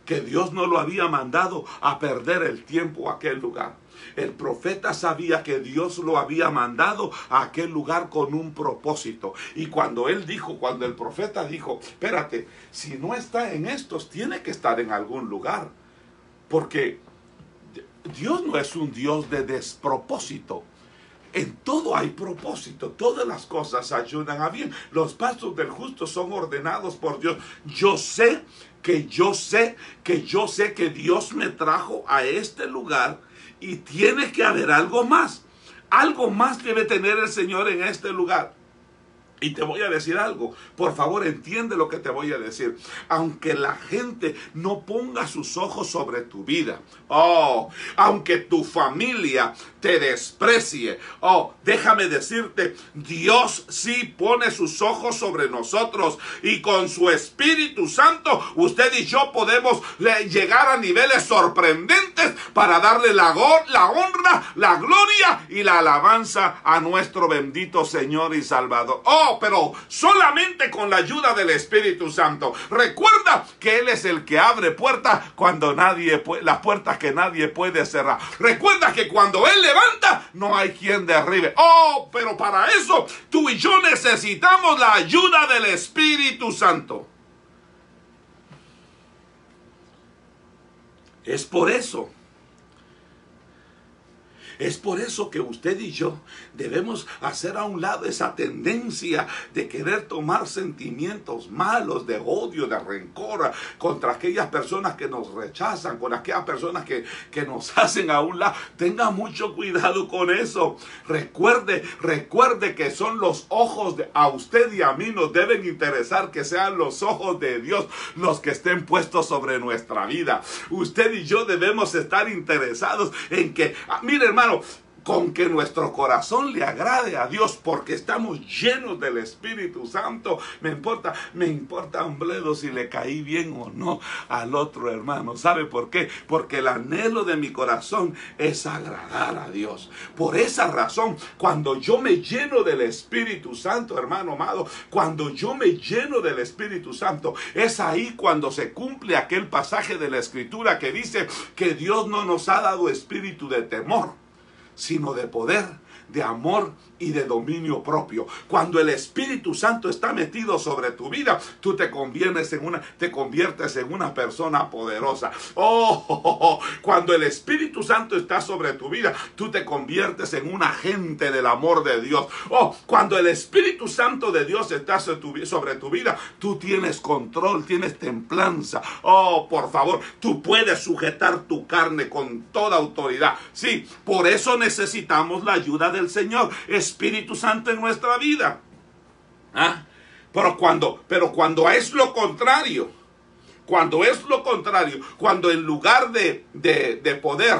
que Dios no lo había mandado a perder el tiempo a aquel lugar. El profeta sabía que Dios lo había mandado a aquel lugar con un propósito. Y cuando el profeta dijo: espérate, si no está en estos, tiene que estar en algún lugar, porque Dios no es un Dios de despropósito. En todo hay propósito, todas las cosas ayudan a bien. Los pasos del justo son ordenados por Dios. Yo sé que Dios me trajo a este lugar y tiene que haber algo más. Algo más debe tener el Señor en este lugar. Y te voy a decir algo, por favor entiende lo que te voy a decir. Aunque la gente no ponga sus ojos sobre tu vida, aunque tu familia te desprecie, déjame decirte, Dios sí pone sus ojos sobre nosotros, y con su Espíritu Santo usted y yo podemos llegar a niveles sorprendentes para darle la honra, la gloria y la alabanza a nuestro bendito Señor y Salvador. Pero solamente con la ayuda del Espíritu Santo. Recuerda que Él es el que abre puertas cuando las puertas que nadie puede cerrar. Recuerda que cuando Él levanta, no hay quien derribe. Pero para eso tú y yo necesitamos la ayuda del Espíritu Santo. Es por eso que usted y yo debemos hacer a un lado esa tendencia de querer tomar sentimientos malos, de odio, de rencor contra aquellas personas que nos rechazan, con aquellas personas que nos hacen a un lado. Tenga mucho cuidado con eso. Recuerde que son los ojos a usted y a mí nos deben interesar que sean los ojos de Dios los que estén puestos sobre nuestra vida. Usted y yo debemos estar interesados en que, mire hermano, con que nuestro corazón le agrade a Dios, porque estamos llenos del Espíritu Santo. Me importa un bledo si le caí bien o no al otro hermano. ¿Sabe por qué? Porque el anhelo de mi corazón es agradar a Dios. Por esa razón, cuando yo me lleno del Espíritu Santo, hermano amado, cuando yo me lleno del Espíritu Santo, es ahí cuando se cumple aquel pasaje de la Escritura que dice que Dios no nos ha dado espíritu de temor, sino de poder, de amor y de dominio propio. Cuando el Espíritu Santo está metido sobre tu vida, tú te conviertes en una persona poderosa. Cuando el Espíritu Santo está sobre tu vida, tú te conviertes en un agente del amor de Dios. Cuando el Espíritu Santo de Dios está sobre tu vida, tú tienes control, tienes templanza. Por favor, tú puedes sujetar tu carne con toda autoridad. Sí, por eso necesitamos la ayuda del Señor, Espíritu Santo en nuestra vida. Pero cuando es lo contrario, cuando en lugar de poder,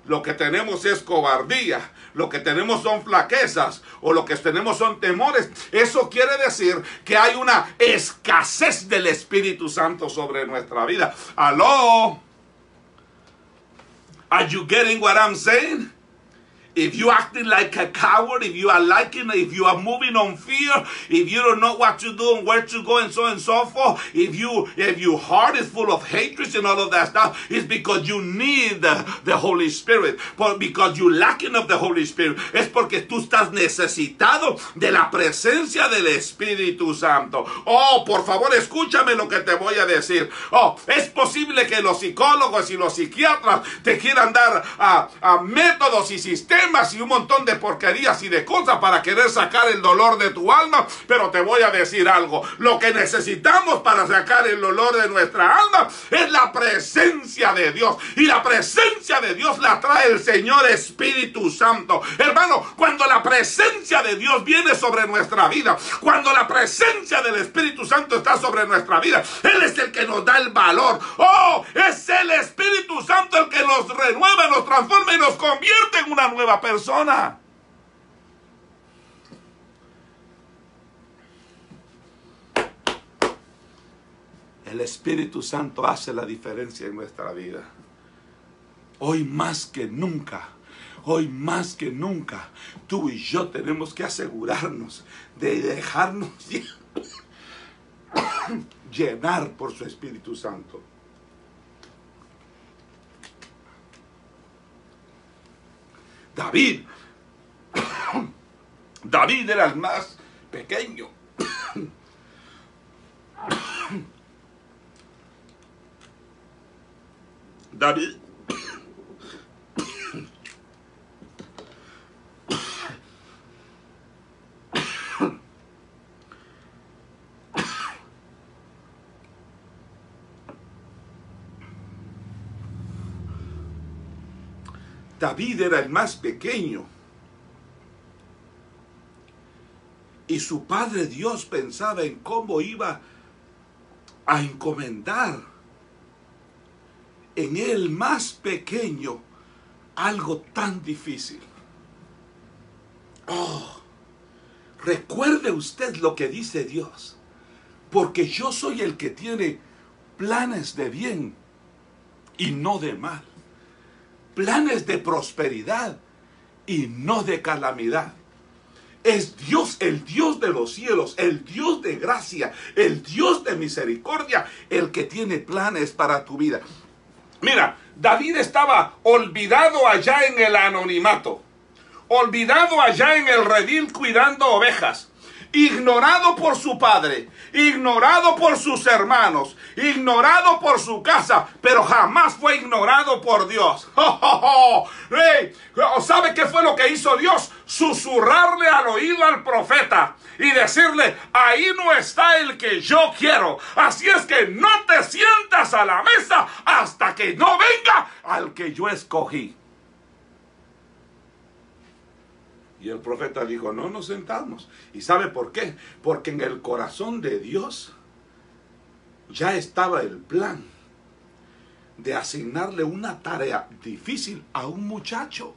lo que tenemos es cobardía, lo que tenemos son flaquezas, o lo que tenemos son temores, eso quiere decir que hay una escasez del Espíritu Santo sobre nuestra vida. ¿Aló? Are you getting what I'm saying? If you acting like a coward, if you are moving on fear, if you don't know what to do and where to go and so forth, if your heart is full of hatred and all of that stuff, it's because you need the Holy Spirit. Because you're lacking of the Holy Spirit. Es porque tú estás necesitado de la presencia del Espíritu Santo. Por favor, escúchame lo que te voy a decir. Es posible que los psicólogos y los psiquiatras te quieran dar a métodos y sistemas y un montón de porquerías y de cosas para querer sacar el dolor de tu alma, pero te voy a decir algo: lo que necesitamos para sacar el dolor de nuestra alma es la presencia de Dios, y la presencia de Dios la trae el Señor Espíritu Santo. Hermano, cuando la presencia de Dios viene sobre nuestra vida, cuando la presencia del Espíritu Santo está sobre nuestra vida, Él es el que nos da el valor. Es el Espíritu Santo el que nos renueva, nos transforma y nos convierte en una nueva persona. El Espíritu Santo hace la diferencia en nuestra vida. Hoy más que nunca, tú y yo tenemos que asegurarnos de dejarnos llenar por su Espíritu Santo. David era el más pequeño. David era el más pequeño. Y su padre Dios pensaba en cómo iba a encomendar en el más pequeño algo tan difícil. Recuerde usted lo que dice Dios: porque yo soy el que tiene planes de bien y no de mal, planes de prosperidad y no de calamidad. Es Dios, el Dios de los cielos, el Dios de gracia, el Dios de misericordia, el que tiene planes para tu vida. Mira, David estaba olvidado allá en el anonimato, olvidado allá en el redil cuidando ovejas, ignorado por su padre, ignorado por sus hermanos, ignorado por su casa, pero jamás fue ignorado por Dios. ¿Sabe qué fue lo que hizo Dios? Susurrarle al oído al profeta y decirle: ahí no está el que yo quiero, así es que no te sientas a la mesa hasta que no venga al que yo escogí. Y el profeta dijo: no nos sentamos. ¿Y sabe por qué? Porque en el corazón de Dios ya estaba el plan de asignarle una tarea difícil a un muchacho.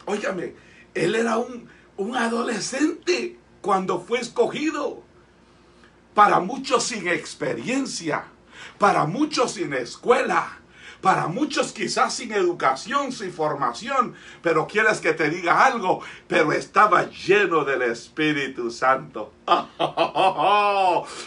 Óigame, él era un adolescente cuando fue escogido. Para muchos sin experiencia, para muchos sin escuela, para muchos quizás sin educación, sin formación, pero quieres que te diga algo, pero estaba lleno del Espíritu Santo.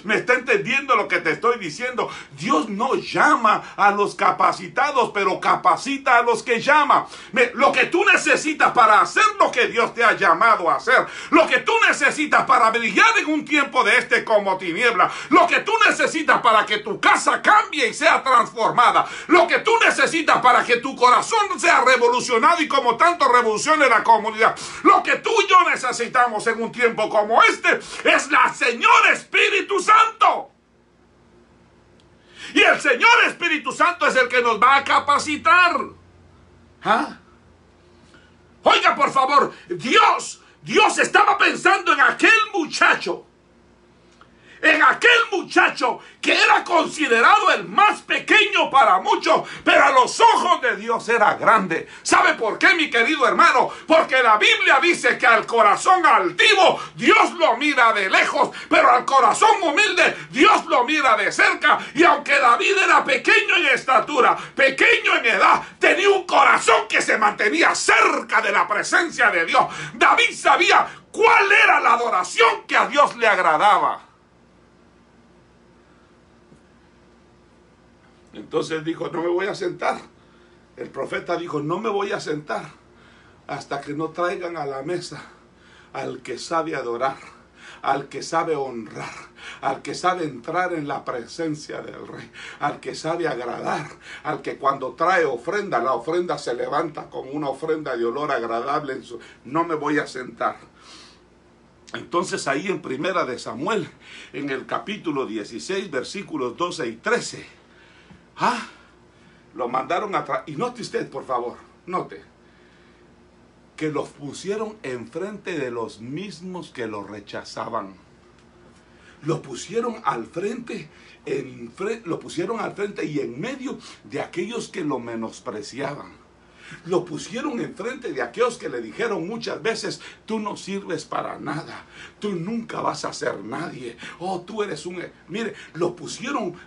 ¿Me está entendiendo lo que te estoy diciendo? Dios no llama a los capacitados, pero capacita a los que llama. Lo que tú necesitas para hacer lo que Dios te ha llamado a hacer, lo que tú necesitas para brillar en un tiempo de este como tiniebla, lo que tú necesitas para que tu casa cambie y sea transformada, lo que tú necesitas para que tu corazón sea revolucionado y como tanto revolucione la comunidad, lo que tú y yo necesitamos en un tiempo como este es la Señor Espíritu Santo. Y el Señor Espíritu Santo es el que nos va a capacitar. ¿Ah? Oiga, por favor, Dios estaba pensando en aquel muchacho. En aquel muchacho que era considerado el más pequeño para muchos, pero a los ojos de Dios era grande. ¿Sabe por qué, mi querido hermano? Porque la Biblia dice que al corazón altivo Dios lo mira de lejos, pero al corazón humilde Dios lo mira de cerca. Y aunque David era pequeño en estatura, pequeño en edad, tenía un corazón que se mantenía cerca de la presencia de Dios. David sabía cuál era la adoración que a Dios le agradaba. Entonces dijo, no me voy a sentar. El profeta dijo, no me voy a sentar hasta que no traigan a la mesa al que sabe adorar, al que sabe honrar, al que sabe entrar en la presencia del rey, al que sabe agradar, al que cuando trae ofrenda, la ofrenda se levanta como una ofrenda de olor agradable. No me voy a sentar. Entonces ahí en Primera de Samuel, en el capítulo 16, versículos 12 y 13, lo mandaron atrás. Y note usted, por favor, note, que los pusieron enfrente de los mismos que lo rechazaban. Lo pusieron al frente, lo pusieron al frente y en medio de aquellos que lo menospreciaban. Lo pusieron enfrente de aquellos que le dijeron muchas veces, tú no sirves para nada, tú nunca vas a ser nadie, tú eres un... Mire, lo pusieron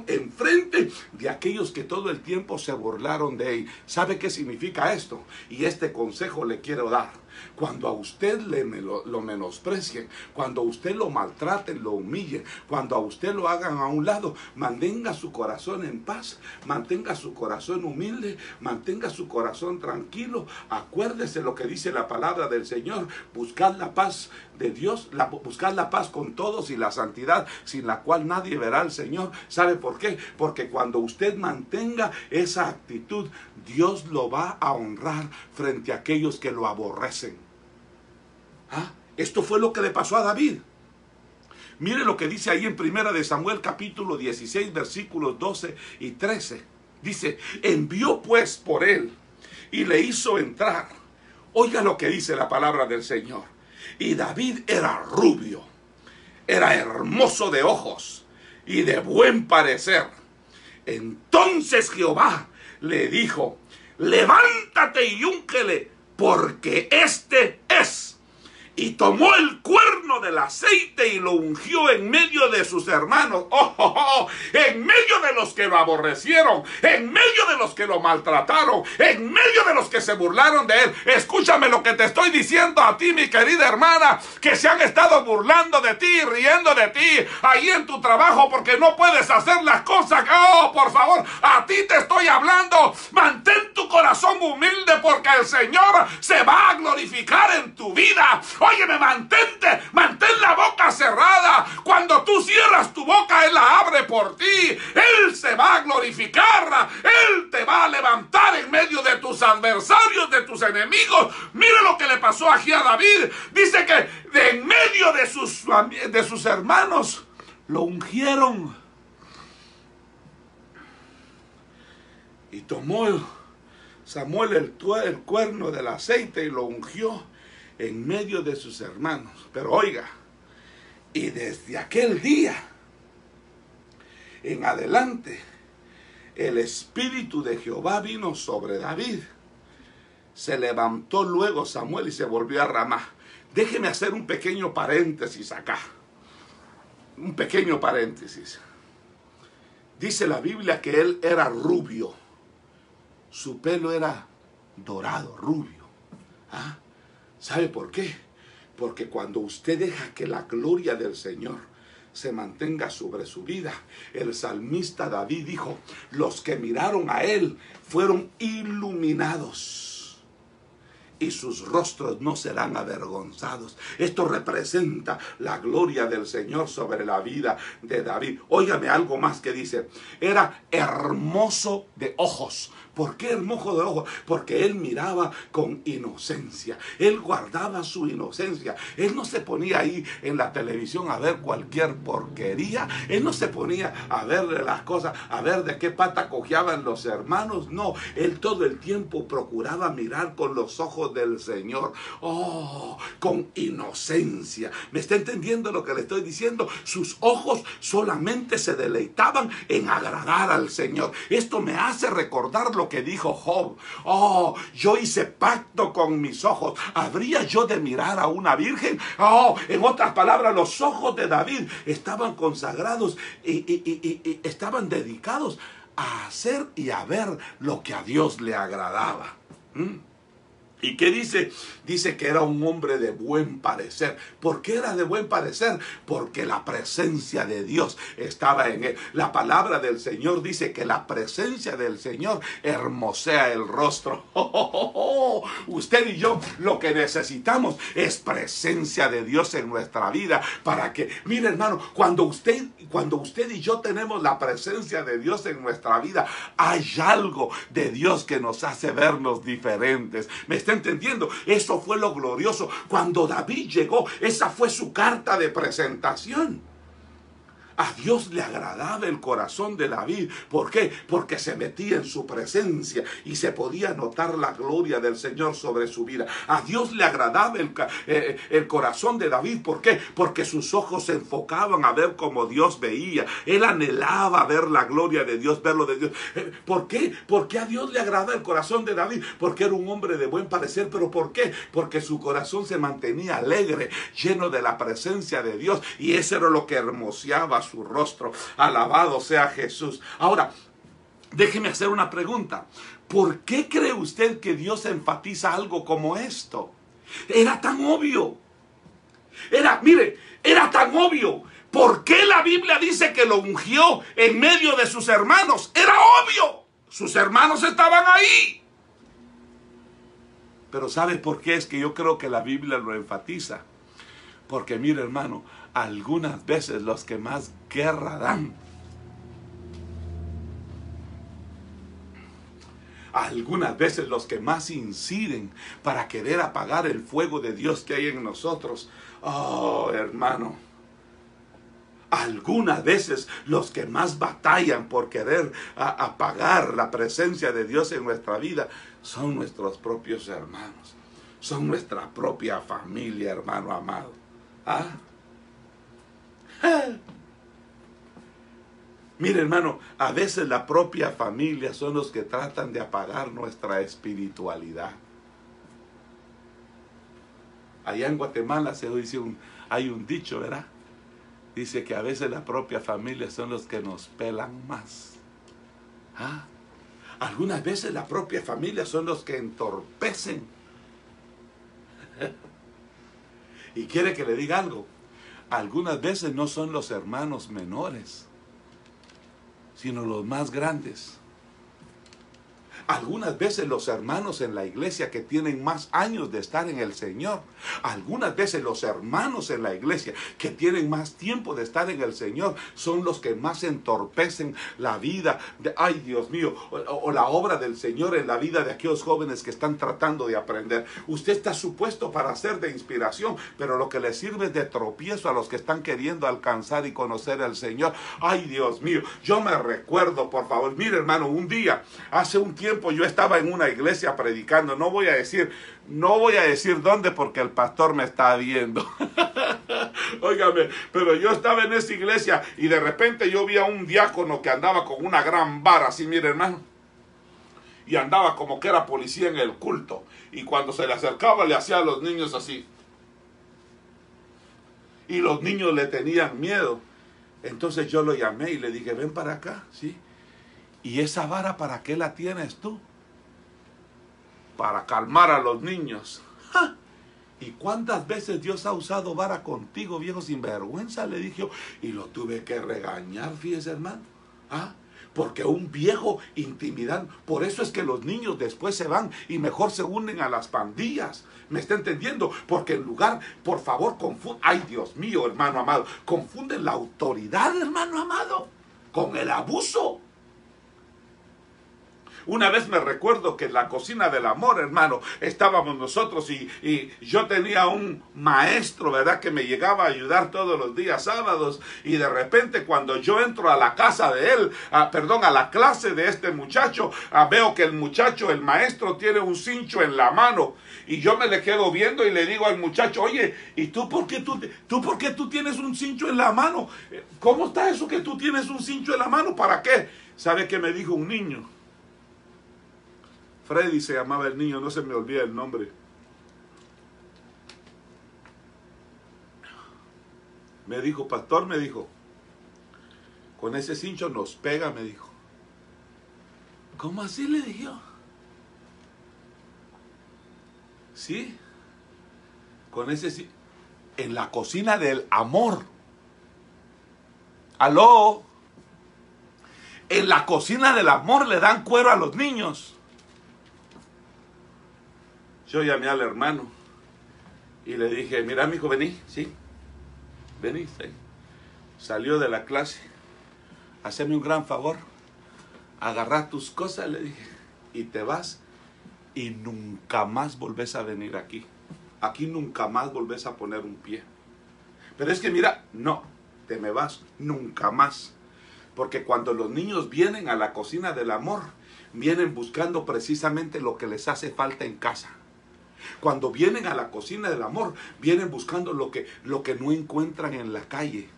enfrente de aquellos que todo el tiempo se burlaron de él. ¿Sabe qué significa esto? Y este consejo le quiero dar. Cuando a usted lo menosprecien, cuando a usted lo maltraten, lo humillen, cuando a usted lo hagan a un lado, mantenga su corazón en paz, mantenga su corazón humilde, mantenga su corazón tranquilo. Acuérdese lo que dice la palabra del Señor: buscad la paz de Dios, buscad la paz con todos y la santidad, sin la cual nadie verá al Señor. ¿Sabe por qué? Porque cuando usted mantenga esa actitud, Dios lo va a honrar frente a aquellos que lo aborrecen. Esto fue lo que le pasó a David. Mire lo que dice ahí en Primera de Samuel capítulo 16 versículos 12 y 13. Dice, envió pues por él y le hizo entrar. Oiga lo que dice la palabra del Señor. Y David era rubio, era hermoso de ojos y de buen parecer. Entonces Jehová le dijo, levántate y úngele, porque este es. Y tomó el cuerno del aceite y lo ungió en medio de sus hermanos. En medio de los que lo aborrecieron, en medio de los que lo maltrataron, en medio de los que se burlaron de él. Escúchame lo que te estoy diciendo a ti, mi querida hermana, que se han estado burlando de ti, riendo de ti, ahí en tu trabajo porque no puedes hacer las cosas. Por favor, a ti te estoy hablando. Mantén tu corazón humilde porque el Señor se va a glorificar en tu vida. Óyeme, mantén la boca cerrada. Cuando tú cierras tu boca, Él la abre por ti. Él se va a glorificar. Él te va a levantar en medio de tus adversarios, de tus enemigos. Mire lo que le pasó aquí a David. Dice que en medio de sus hermanos lo ungieron. Y tomó Samuel el cuerno del aceite y lo ungió en medio de sus hermanos. Pero oiga, y desde aquel día en adelante el Espíritu de Jehová vino sobre David Se levantó luego Samuel y se volvió a Ramá. Déjeme hacer un pequeño paréntesis acá. Un pequeño paréntesis. Dice la Biblia que él era rubio. Su pelo era dorado, rubio. ¿Ah? ¿Sabe por qué? Porque cuando usted deja que la gloria del Señor se mantenga sobre su vida, el salmista David dijo, los que miraron a él fueron iluminados y sus rostros no serán avergonzados. Esto representa la gloria del Señor sobre la vida de David. Óigame algo más que dice, era hermoso de ojos. ¿Por qué hermoso de ojos? Porque él miraba con inocencia. Él guardaba su inocencia. Él no se ponía ahí en la televisión a ver cualquier porquería. Él no se ponía a ver las cosas, a ver de qué pata cojeaban los hermanos. No, él todo el tiempo procuraba mirar con los ojos del Señor. Oh, con inocencia. ¿Me está entendiendo lo que le estoy diciendo? Sus ojos solamente se deleitaban en agradar al Señor. Esto me hace recordar lo que dijo Job. Oh, yo hice pacto con mis ojos. ¿Habría yo de mirar a una virgen? Oh, en otras palabras, los ojos de David estaban consagrados y estaban dedicados a hacer y a ver lo que a Dios le agradaba. ¿Y qué dice? Dice que era un hombre de buen parecer. ¿Por qué era de buen parecer? Porque la presencia de Dios estaba en él. La palabra del Señor dice que la presencia del Señor hermosea el rostro. Usted y yo lo que necesitamos es presencia de Dios en nuestra vida para que, mire hermano, cuando usted y yo tenemos la presencia de Dios en nuestra vida, hay algo de Dios que nos hace vernos diferentes. ¿Me está entendiendo? Eso fue lo glorioso. Cuando David llegó, esa fue su carta de presentación. A Dios le agradaba el corazón de David. ¿Por qué? Porque se metía en su presencia y se podía notar la gloria del Señor sobre su vida. A Dios le agradaba el corazón de David. ¿Por qué? Porque sus ojos se enfocaban a ver como Dios veía. Él anhelaba ver la gloria de Dios, verlo de Dios. ¿Por qué? Porque a Dios le agradaba el corazón de David. Porque era un hombre de buen parecer. ¿Pero por qué? Porque su corazón se mantenía alegre, lleno de la presencia de Dios. Y eso era lo que hermoseaba su rostro. Alabado sea Jesús. Ahora, déjeme hacer una pregunta. ¿Por qué cree usted que Dios enfatiza algo como esto? Era tan obvio. Era tan obvio. ¿Por qué la Biblia dice que lo ungió en medio de sus hermanos? Era obvio. Sus hermanos estaban ahí. Pero ¿sabe por qué es que yo creo que la Biblia lo enfatiza? Porque mire hermano, algunas veces los que más guerra dan, algunas veces los que más inciden para querer apagar el fuego de Dios que hay en nosotros, oh hermano, algunas veces los que más batallan por querer apagar la presencia de Dios en nuestra vida son nuestros propios hermanos, son nuestra propia familia, hermano amado. ¿Ah? Mire hermano, a veces la propia familia son los que tratan de apagar nuestra espiritualidad. Allá en Guatemala se dice hay un dicho, ¿verdad? Dice que a veces la propia familia son los que nos pelan más. ¿Ah? Algunas veces la propia familia son los que entorpecen. Y quiere que le diga algo. Algunas veces no son los hermanos menores, sino los más grandes. Algunas veces los hermanos en la iglesia que tienen más años de estar en el Señor. Algunas veces los hermanos en la iglesia que tienen más tiempo de estar en el Señor son los que más entorpecen la vida de, ay Dios mío, o la obra del Señor en la vida de aquellos jóvenes que están tratando de aprender. Usted está supuesto para ser de inspiración, pero lo que le sirve es de tropiezo a los que están queriendo alcanzar y conocer al Señor. Ay Dios mío, yo me recuerdo, por favor, mire hermano, un día, hace un tiempo, yo estaba en una iglesia predicando, no voy a decir dónde porque el pastor me está viendo. Óigame, pero yo estaba en esa iglesia y de repente yo vi a un diácono que andaba con una gran vara, así mire hermano. y andaba como que era policía en el culto. Y cuando se le acercaba le hacía a los niños así. Y los niños le tenían miedo. Entonces yo lo llamé y le dije, ven para acá, ¿sí? ¿Y esa vara para qué la tienes tú? Para calmar a los niños. ¡Ja! ¿Y cuántas veces Dios ha usado vara contigo, viejo sinvergüenza? Le dije yo. Y lo tuve que regañar, fíjese, hermano. ¿Ah? Porque un viejo intimidante. Por eso es que los niños después se van y mejor se unen a las pandillas. ¿Me está entendiendo? Porque en lugar, por favor, confunden. Ay, Dios mío, hermano amado. Confunden la autoridad, hermano amado, con el abuso. Una vez me recuerdo que en la cocina del amor, hermano, estábamos nosotros y yo tenía un maestro, ¿verdad?, que me llegaba a ayudar todos los días sábados, y de repente cuando yo entro a la casa de él, a la clase de este muchacho, veo que el muchacho, el maestro, tiene un cincho en la mano, y yo me le quedo viendo y le digo al muchacho, oye, ¿y tú por qué tú tienes un cincho en la mano? ¿Cómo está eso que tú tienes un cincho en la mano? ¿Para qué? ¿Sabe qué me dijo un niño? Freddy se llamaba el niño, no se me olvida el nombre. Me dijo, pastor, me dijo, con ese cincho nos pega, me dijo. ¿Cómo así? Le dije yo. Sí, con ese cincho. En la cocina del amor. ¿Aló? En la cocina del amor le dan cuero a los niños. Yo llamé al hermano y le dije, mira, mijo, vení, sí, vení. Sí. Salió de la clase, haceme un gran favor, agarrá tus cosas, le dije, y te vas y nunca más volvés a venir aquí. Aquí nunca más volvés a poner un pie. Pero es que mira, no, te me vas, nunca más. Porque cuando los niños vienen a la cocina del amor, vienen buscando precisamente lo que les hace falta en casa. Cuando vienen a la cocina del amor, vienen buscando lo que no encuentran en la calle.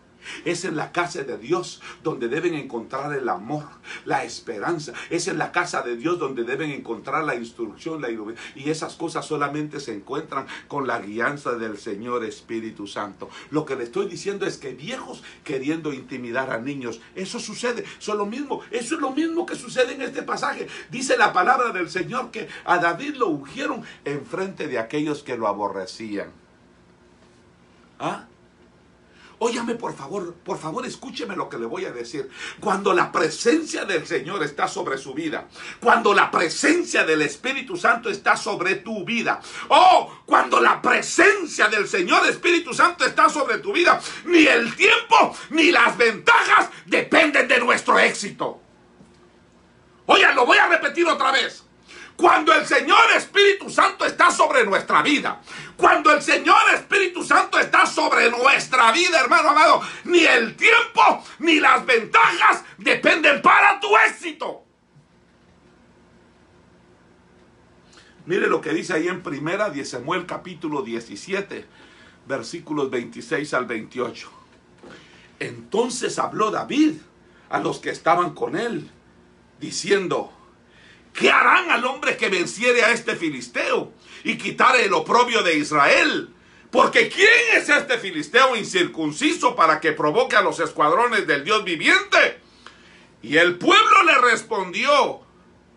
Es en la casa de Dios donde deben encontrar el amor, la esperanza. Es en la casa de Dios donde deben encontrar la instrucción, la iluminación. Y esas cosas solamente se encuentran con la guianza del Señor Espíritu Santo. Lo que le estoy diciendo es que viejos queriendo intimidar a niños, eso sucede. Eso es lo mismo que sucede en este pasaje. Dice la palabra del Señor que a David lo ungieron en frente de aquellos que lo aborrecían. ¿Ah? Óyame, por favor, escúcheme lo que le voy a decir. Cuando la presencia del Señor está sobre su vida, cuando la presencia del Espíritu Santo está sobre tu vida, cuando la presencia del Señor Espíritu Santo está sobre tu vida, ni el tiempo ni las ventajas dependen de nuestro éxito. Oye, lo voy a repetir otra vez. Cuando el Señor Espíritu Santo está sobre nuestra vida, cuando el Señor Espíritu Santo está sobre nuestra vida, hermano amado, ni el tiempo ni las ventajas dependen para tu éxito. Mire lo que dice ahí en Primera de Samuel capítulo 17, versículos 26 al 28. Entonces habló David a los que estaban con él, diciendo: ¿qué harán al hombre que venciere a este filisteo y quitare el oprobio de Israel? Porque ¿quién es este filisteo incircunciso para que provoque a los escuadrones del Dios viviente? Y el pueblo le respondió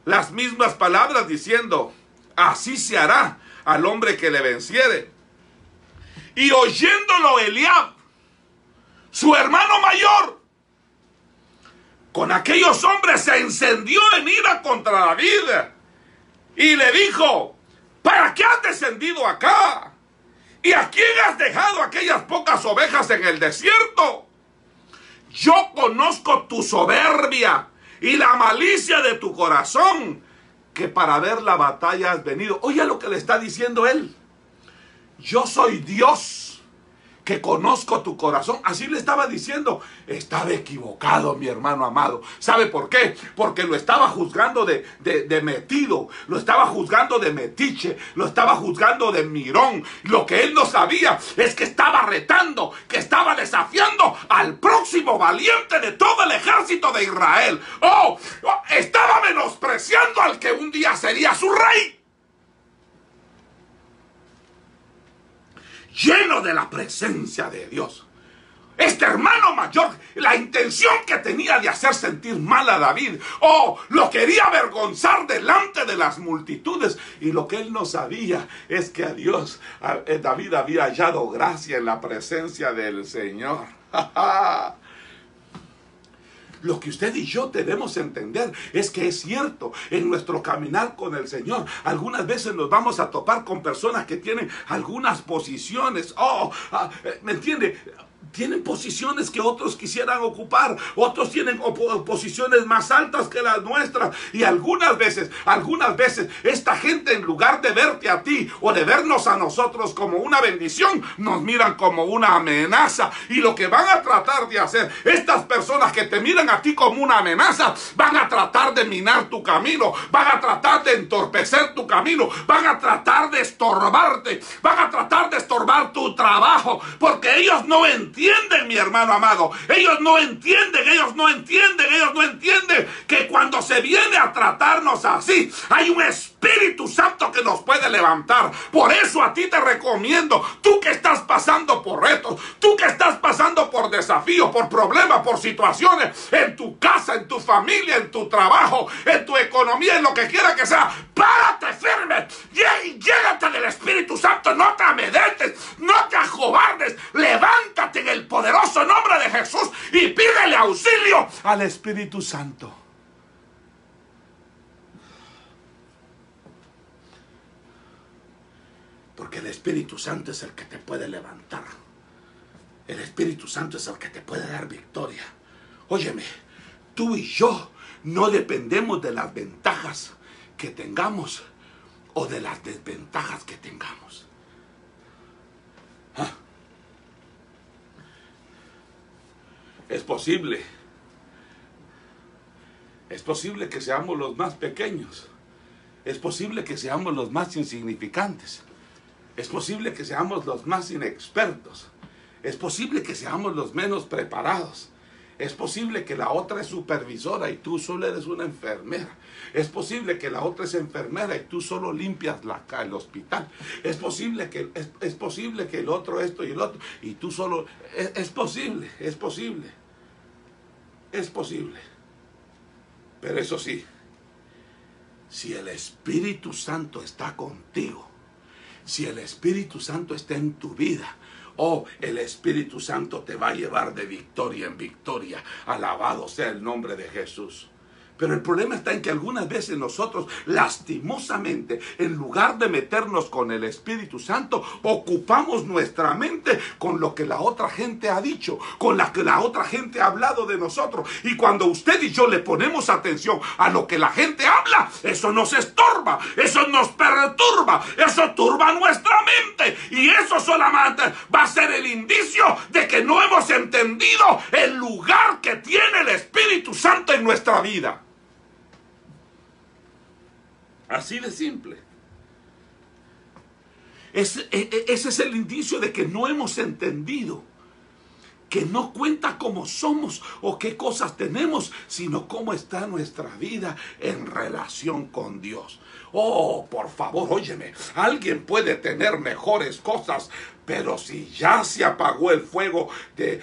las mismas palabras diciendo: así se hará al hombre que le venciere. Y oyéndolo Eliab, su hermano mayor, con aquellos hombres se encendió en ira contra David y le dijo: ¿para qué has descendido acá? ¿Y a quién has dejado aquellas pocas ovejas en el desierto? Yo conozco tu soberbia y la malicia de tu corazón, que para ver la batalla has venido. Oye lo que le está diciendo él: yo soy Dios que conozco tu corazón. Así le estaba diciendo. Estaba equivocado, mi hermano amado. ¿Sabe por qué? Porque lo estaba juzgando de metido, lo estaba juzgando de metiche, lo estaba juzgando de mirón. Lo que él no sabía es que estaba retando, que estaba desafiando al próximo valiente de todo el ejército de Israel. Estaba menospreciando al que un día sería su rey. Lleno de la presencia de Dios. Este hermano mayor, la intención que tenía de hacer sentir mal a David, lo quería avergonzar delante de las multitudes. Y lo que él no sabía es que David había hallado gracia en la presencia del Señor. Lo que usted y yo debemos entender es que es cierto, en nuestro caminar con el Señor, algunas veces nos vamos a topar con personas que tienen algunas posiciones. ¿Me entiende? Tienen posiciones que otros quisieran ocupar. Otros tienen posiciones más altas que las nuestras. Y algunas veces, esta gente, en lugar de verte a ti o de vernos a nosotros como una bendición, nos miran como una amenaza. Y lo que van a tratar de hacer estas personas que te miran a ti como una amenaza, van a tratar de minar tu camino, van a tratar de entorpecer tu camino, van a tratar de estorbarte, van a tratar de estorbar tu trabajo, porque ellos no entienden, mi hermano amado. Ellos no entienden que cuando se viene a tratarnos así, hay un Espíritu Santo que nos puede levantar. Por eso a ti te recomiendo, tú que estás pasando por retos, tú que estás pasando por desafíos, por problemas, por situaciones, en tu casa, en tu familia, en tu trabajo, en tu economía, en lo que quiera que sea, párate firme, llégate del Espíritu Santo, no te amedrentes, no te acobardes, levántate en el poderoso nombre de Jesús y pídele auxilio al Espíritu Santo. Porque el Espíritu Santo es el que te puede levantar. El Espíritu Santo es el que te puede dar victoria. Óyeme, tú y yo no dependemos de las ventajas que tengamos o de las desventajas que tengamos. Es posible que seamos los más pequeños. Es posible que seamos los más insignificantes. Es posible que seamos los más inexpertos. Es posible que seamos los menos preparados. Es posible que la otra es supervisora y tú solo eres una enfermera. Es posible que la otra es enfermera y tú solo limpias el hospital. Es posible que el otro esto y el otro y tú solo... Es posible. Pero eso sí, si el Espíritu Santo está contigo, si el Espíritu Santo está en tu vida, el Espíritu Santo te va a llevar de victoria en victoria. Alabado sea el nombre de Jesús. Pero el problema está en que algunas veces nosotros, lastimosamente, en lugar de meternos con el Espíritu Santo, ocupamos nuestra mente con lo que la otra gente ha dicho, con lo que la otra gente ha hablado de nosotros. Y cuando usted y yo le ponemos atención a lo que la gente habla, eso nos estorba, eso nos perturba, eso turba nuestra mente. Y eso solamente va a ser el indicio de que no hemos entendido el lugar que tiene el Espíritu Santo en nuestra vida. Así de simple. Ese es el indicio de que no hemos entendido que no cuenta cómo somos o qué cosas tenemos, sino cómo está nuestra vida en relación con Dios. Por favor, óyeme, alguien puede tener mejores cosas, pero si ya se apagó el fuego de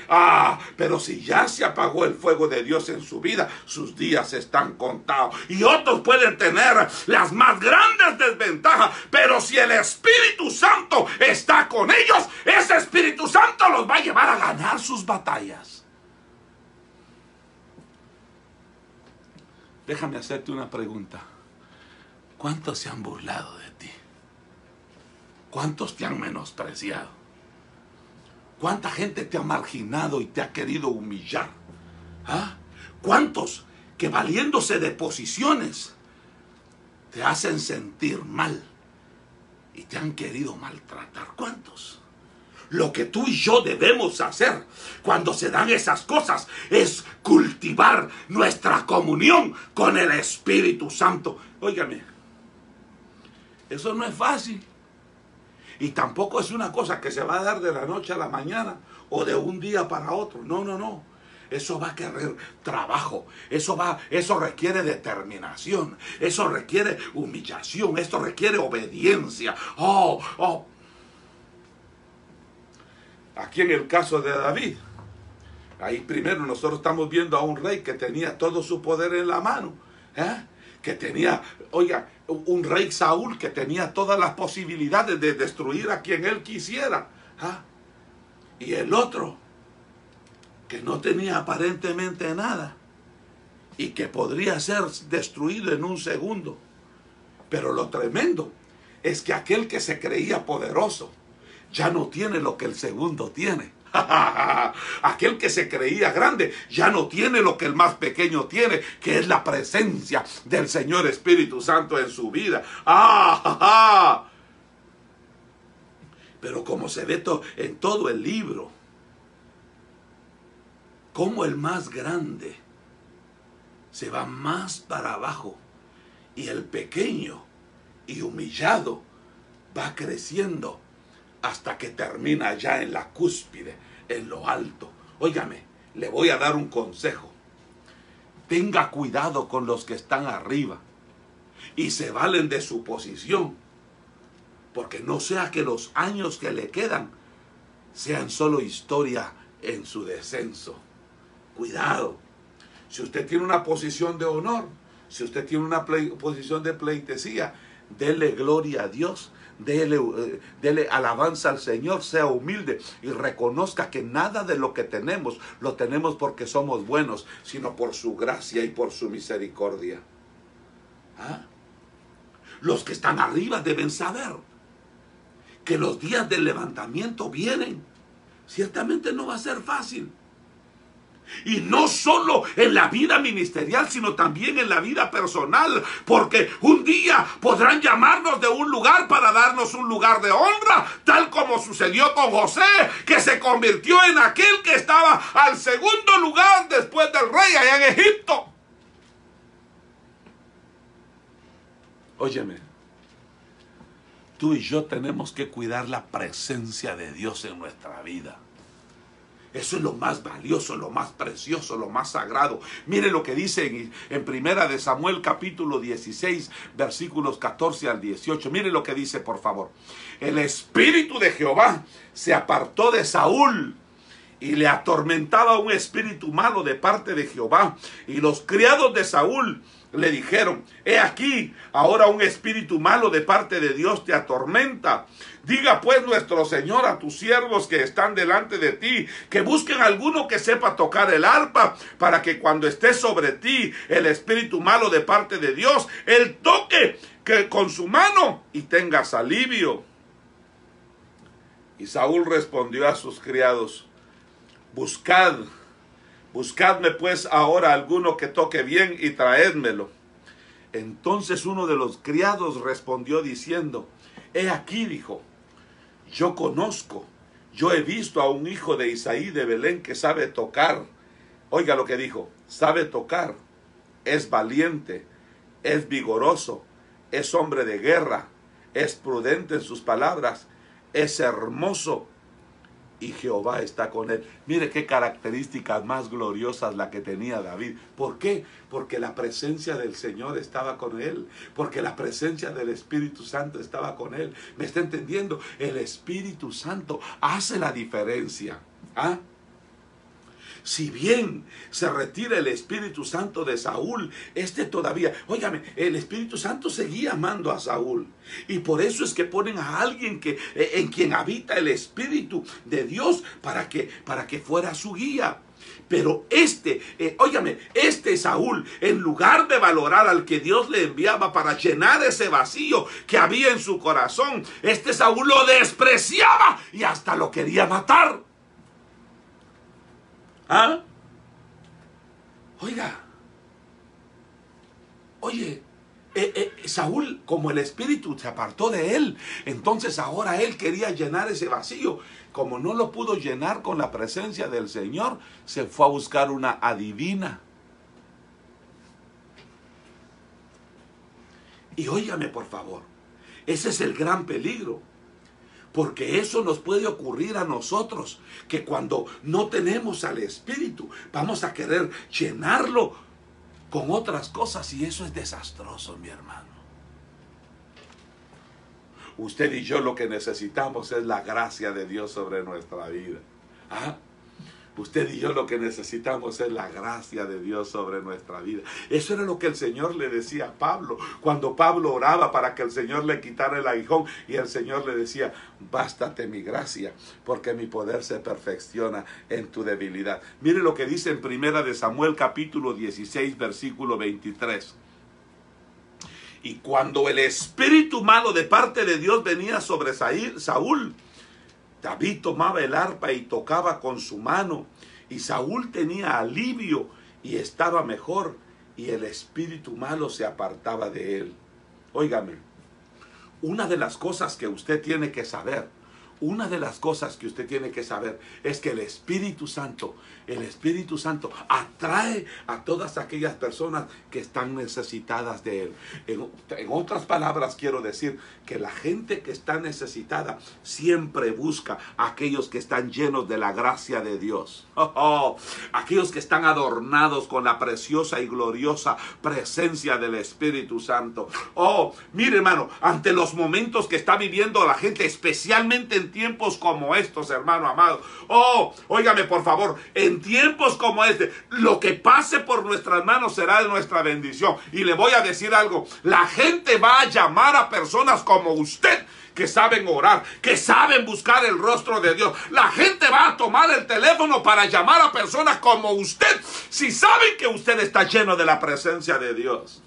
Dios en su vida, sus días están contados. Y otros pueden tener las más grandes desventajas, pero si el Espíritu Santo está con ellos, ese Espíritu Santo los va a llevar a ganar sus batallas. Déjame hacerte una pregunta. ¿Cuántos se han burlado de ti? ¿Cuántos te han menospreciado? ¿Cuánta gente te ha marginado y te ha querido humillar? ¿Cuántos que valiéndose de posiciones te hacen sentir mal y te han querido maltratar? ¿Cuántos? Lo que tú y yo debemos hacer cuando se dan esas cosas es cultivar nuestra comunión con el Espíritu Santo. Óigame, eso no es fácil. Y tampoco es una cosa que se va a dar de la noche a la mañana o de un día para otro. No, no, no. Eso va a querer trabajo. Eso requiere determinación. Eso requiere humillación. Esto requiere obediencia. Aquí en el caso de David, ahí primero nosotros estamos viendo a un rey que tenía todo su poder en la mano. Que tenía, oiga, un rey Saúl que tenía todas las posibilidades de destruir a quien él quisiera. Y el otro, que no tenía aparentemente nada y que podría ser destruido en un segundo. Pero lo tremendo es que aquel que se creía poderoso ya no tiene lo que el segundo tiene. Aquel que se creía grande ya no tiene lo que el más pequeño tiene, que es la presencia del Señor Espíritu Santo en su vida. Pero como se ve en todo el libro, como el más grande se va más para abajo y el pequeño y humillado va creciendo hasta que termina ya en la cúspide, en lo alto. Óigame, le voy a dar un consejo. Tenga cuidado con los que están arriba y se valen de su posición, porque no sea que los años que le quedan sean solo historia en su descenso. Cuidado. Si usted tiene una posición de honor, si usted tiene una posición de pleitesía, dele gloria a Dios, dele alabanza al Señor, sea humilde y reconozca que nada de lo que tenemos lo tenemos porque somos buenos, sino por su gracia y por su misericordia. Los que están arriba deben saber que los días del levantamiento vienen. Ciertamente no va a ser fácil. Y no solo en la vida ministerial, sino también en la vida personal. Porque un día podrán llamarnos de un lugar para darnos un lugar de honra, tal como sucedió con José, que se convirtió en aquel que estaba al segundo lugar después del rey allá en Egipto. Óyeme, tú y yo tenemos que cuidar la presencia de Dios en nuestra vida. Eso es lo más valioso, lo más precioso, lo más sagrado. Mire lo que dice en Primera de Samuel capítulo 16, versículos 14 al 18. Mire lo que dice, por favor. El espíritu de Jehová se apartó de Saúl y le atormentaba un espíritu malo de parte de Jehová. Y los criados de Saúl le dijeron: he aquí, ahora un espíritu malo de parte de Dios te atormenta. Diga pues nuestro Señor a tus siervos que están delante de ti, que busquen alguno que sepa tocar el arpa, para que cuando esté sobre ti el espíritu malo de parte de Dios, él toque con su mano y tengas alivio. Y Saúl respondió a sus criados: buscadme pues ahora alguno que toque bien y traédmelo. Entonces uno de los criados respondió diciendo: he aquí, dijo, yo he visto a un hijo de Isaí de Belén que sabe tocar. Oiga lo que dijo: sabe tocar, es valiente, es vigoroso, es hombre de guerra, es prudente en sus palabras, es hermoso, y Jehová está con él. Mire qué características más gloriosas la que tenía David. ¿Por qué? Porque la presencia del Señor estaba con él. Porque la presencia del Espíritu Santo estaba con él. ¿Me está entendiendo? El Espíritu Santo hace la diferencia. Si bien se retira el Espíritu Santo de Saúl, todavía, óigame, el Espíritu Santo seguía amando a Saúl. Y por eso es que ponen a alguien en quien habita el Espíritu de Dios para que fuera su guía. Pero óigame, Saúl, en lugar de valorar al que Dios le enviaba para llenar ese vacío que había en su corazón, Saúl lo despreciaba y hasta lo quería matar. Oye, Saúl, como el espíritu se apartó de él, entonces ahora él quería llenar ese vacío. Como no lo pudo llenar con la presencia del Señor, se fue a buscar una adivina. Y óigame por favor, ese es el gran peligro. Porque eso nos puede ocurrir a nosotros, que cuando no tenemos al Espíritu, vamos a querer llenarlo con otras cosas, y eso es desastroso, mi hermano. Usted y yo lo que necesitamos es la gracia de Dios sobre nuestra vida. ¿Ah? Usted y yo lo que necesitamos es la gracia de Dios sobre nuestra vida. Eso era lo que el Señor le decía a Pablo. Cuando Pablo oraba para que el Señor le quitara el aguijón, y el Señor le decía: bástate mi gracia, porque mi poder se perfecciona en tu debilidad. Mire lo que dice en 1 Samuel capítulo 16 versículo 23. Y cuando el espíritu malo de parte de Dios venía sobre Saúl, David tomaba el arpa y tocaba con su mano, y Saúl tenía alivio y estaba mejor, y el espíritu malo se apartaba de él. Óigame, una de las cosas que usted tiene que saber, es que el Espíritu Santo atrae a todas aquellas personas que están necesitadas de Él. En otras palabras, quiero decir que la gente que está necesitada siempre busca a aquellos que están llenos de la gracia de Dios. Aquellos que están adornados con la preciosa y gloriosa presencia del Espíritu Santo. Mire, hermano, ante los momentos que está viviendo la gente, especialmente en tiempos como estos, hermano amado. Óigame por favor, en tiempos como este, lo que pase por nuestras manos será de nuestra bendición. Y le voy a decir algo: la gente va a llamar a personas como usted, que saben orar, que saben buscar el rostro de Dios. La gente va a tomar el teléfono para llamar a personas como usted, si saben que usted está lleno de la presencia de Dios.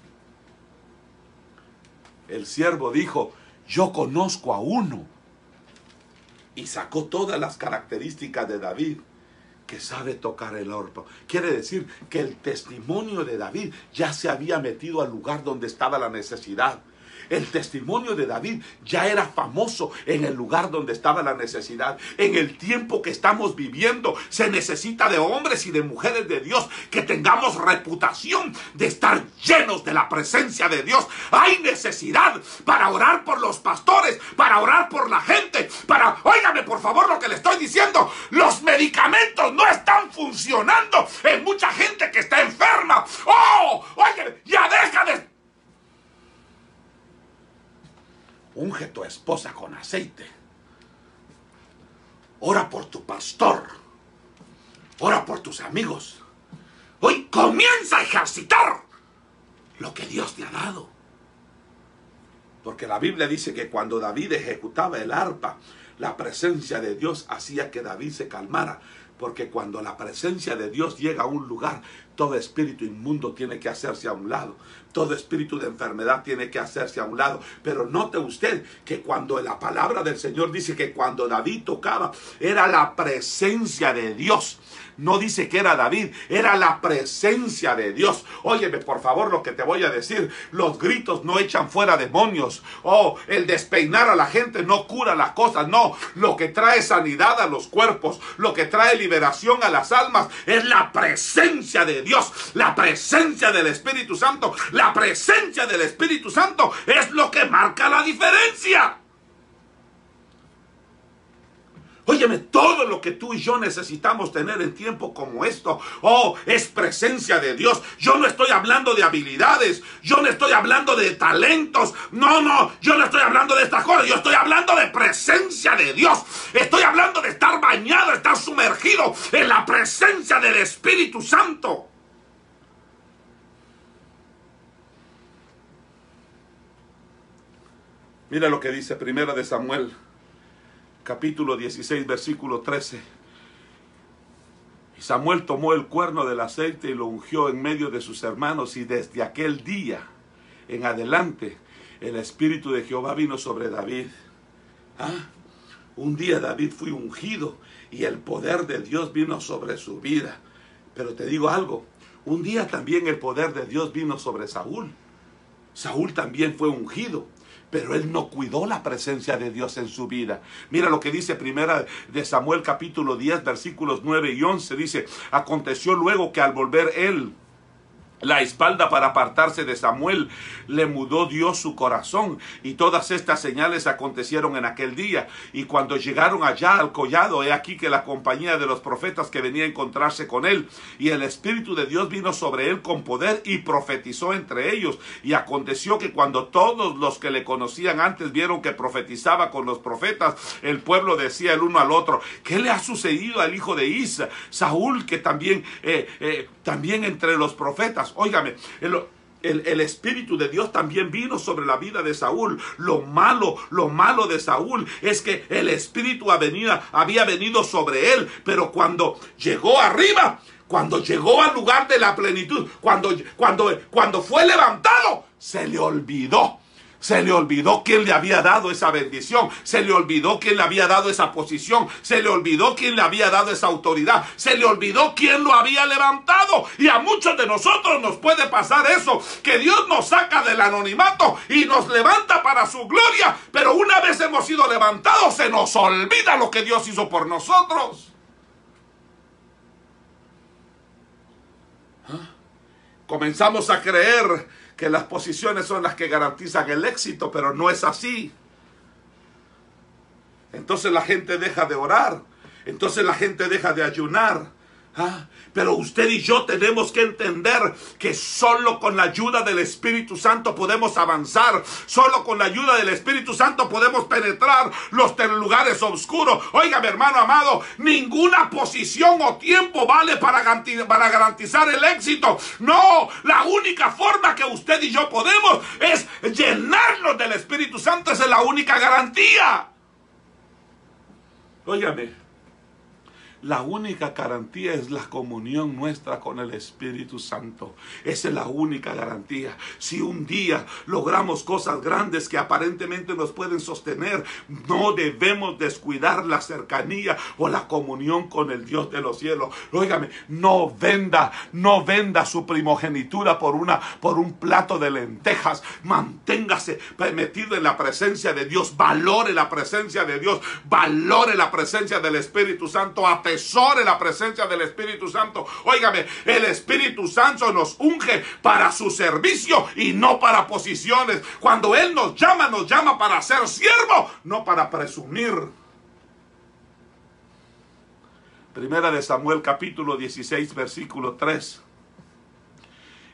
El siervo dijo: yo conozco a uno, y sacó todas las características de David, que sabe tocar el arpa. Quiere decir que el testimonio de David ya se había metido al lugar donde estaba la necesidad. El testimonio de David ya era famoso en el lugar donde estaba la necesidad. En el tiempo que estamos viviendo, se necesita de hombres y de mujeres de Dios que tengamos reputación de estar llenos de la presencia de Dios. Hay necesidad para orar por los pastores, para orar por la gente, óigame por favor lo que le estoy diciendo: los medicamentos no están funcionando en mucha gente que está enferma. Oye, ya deja de... Unge tu esposa con aceite. Ora por tu pastor. Ora por tus amigos. Hoy comienza a ejercitar lo que Dios te ha dado. Porque la Biblia dice que cuando David ejecutaba el arpa, la presencia de Dios hacía que David se calmara. Porque cuando la presencia de Dios llega a un lugar, todo espíritu inmundo tiene que hacerse a un lado. Todo espíritu de enfermedad tiene que hacerse a un lado. Pero note usted que cuando la palabra del Señor dice que cuando David tocaba, era la presencia de Dios. No dice que era David, era la presencia de Dios. Óyeme por favor lo que te voy a decir: los gritos no echan fuera demonios. El despeinar a la gente no cura las cosas. No, lo que trae sanidad a los cuerpos, lo que trae liberación a las almas, es la presencia de Dios, la presencia del Espíritu Santo. La presencia del Espíritu Santo es lo que marca la diferencia. Óyeme, todo lo que tú y yo necesitamos tener en tiempo como esto, es presencia de Dios. Yo no estoy hablando de habilidades, yo no estoy hablando de talentos, no, yo no estoy hablando de estas cosas, yo estoy hablando de presencia de Dios. Estoy hablando de estar bañado, estar sumergido en la presencia del Espíritu Santo. Mira lo que dice 1 Samuel capítulo 16 versículo 13. Y Samuel tomó el cuerno del aceite y lo ungió en medio de sus hermanos, y desde aquel día en adelante el Espíritu de Jehová vino sobre David. Un día David fue ungido y el poder de Dios vino sobre su vida. Pero te digo algo, un día también el poder de Dios vino sobre Saúl. Saúl también fue ungido, pero él no cuidó la presencia de Dios en su vida. Mira lo que dice primera de Samuel capítulo 10 versículos 9 y 11. Dice: aconteció luego que al volver él la espalda para apartarse de Samuel, le mudó Dios su corazón, y todas estas señales acontecieron en aquel día. Y cuando llegaron allá al collado, he aquí que la compañía de los profetas que venía a encontrarse con él, y el Espíritu de Dios vino sobre él con poder, y profetizó entre ellos. Y aconteció que cuando todos los que le conocían antes vieron que profetizaba con los profetas, el pueblo decía el uno al otro: ¿qué le ha sucedido al hijo de Isa? Saúl, que también entre los profetas. Óigame, el Espíritu de Dios también vino sobre la vida de Saúl. Lo malo de Saúl es que el Espíritu había venido sobre él, pero cuando llegó arriba, cuando llegó al lugar de la plenitud, cuando fue levantado, se le olvidó. Se le olvidó quién le había dado esa bendición. Se le olvidó quién le había dado esa posición. Se le olvidó quién le había dado esa autoridad. Se le olvidó quién lo había levantado. Y a muchos de nosotros nos puede pasar eso, que Dios nos saca del anonimato y nos levanta para su gloria. Pero una vez hemos sido levantados, se nos olvida lo que Dios hizo por nosotros. Comenzamos a creer que las posiciones son las que garantizan el éxito, pero no es así. Entonces la gente deja de orar, entonces la gente deja de ayunar. Pero usted y yo tenemos que entender que solo con la ayuda del Espíritu Santo podemos avanzar. Solo con la ayuda del Espíritu Santo podemos penetrar los lugares oscuros. Oiga, mi hermano amado, ninguna posición o tiempo vale para garantizar el éxito. No, la única forma que usted y yo podemos es llenarnos del Espíritu Santo. Esa es la única garantía. Óigame, la única garantía es la comunión nuestra con el Espíritu Santo. Esa es la única garantía. Si un día logramos cosas grandes que aparentemente nos pueden sostener, no debemos descuidar la cercanía o la comunión con el Dios de los cielos. Óigame, no venda su primogenitura por un plato de lentejas. Manténgase metido en la presencia de Dios. Valore la presencia de Dios. Valore la presencia del Espíritu Santo. Atesore la presencia del Espíritu Santo. Óigame, el Espíritu Santo nos unge para su servicio y no para posiciones. Cuando Él nos llama para ser siervo, no para presumir. Primera de Samuel capítulo 16 versículo 3.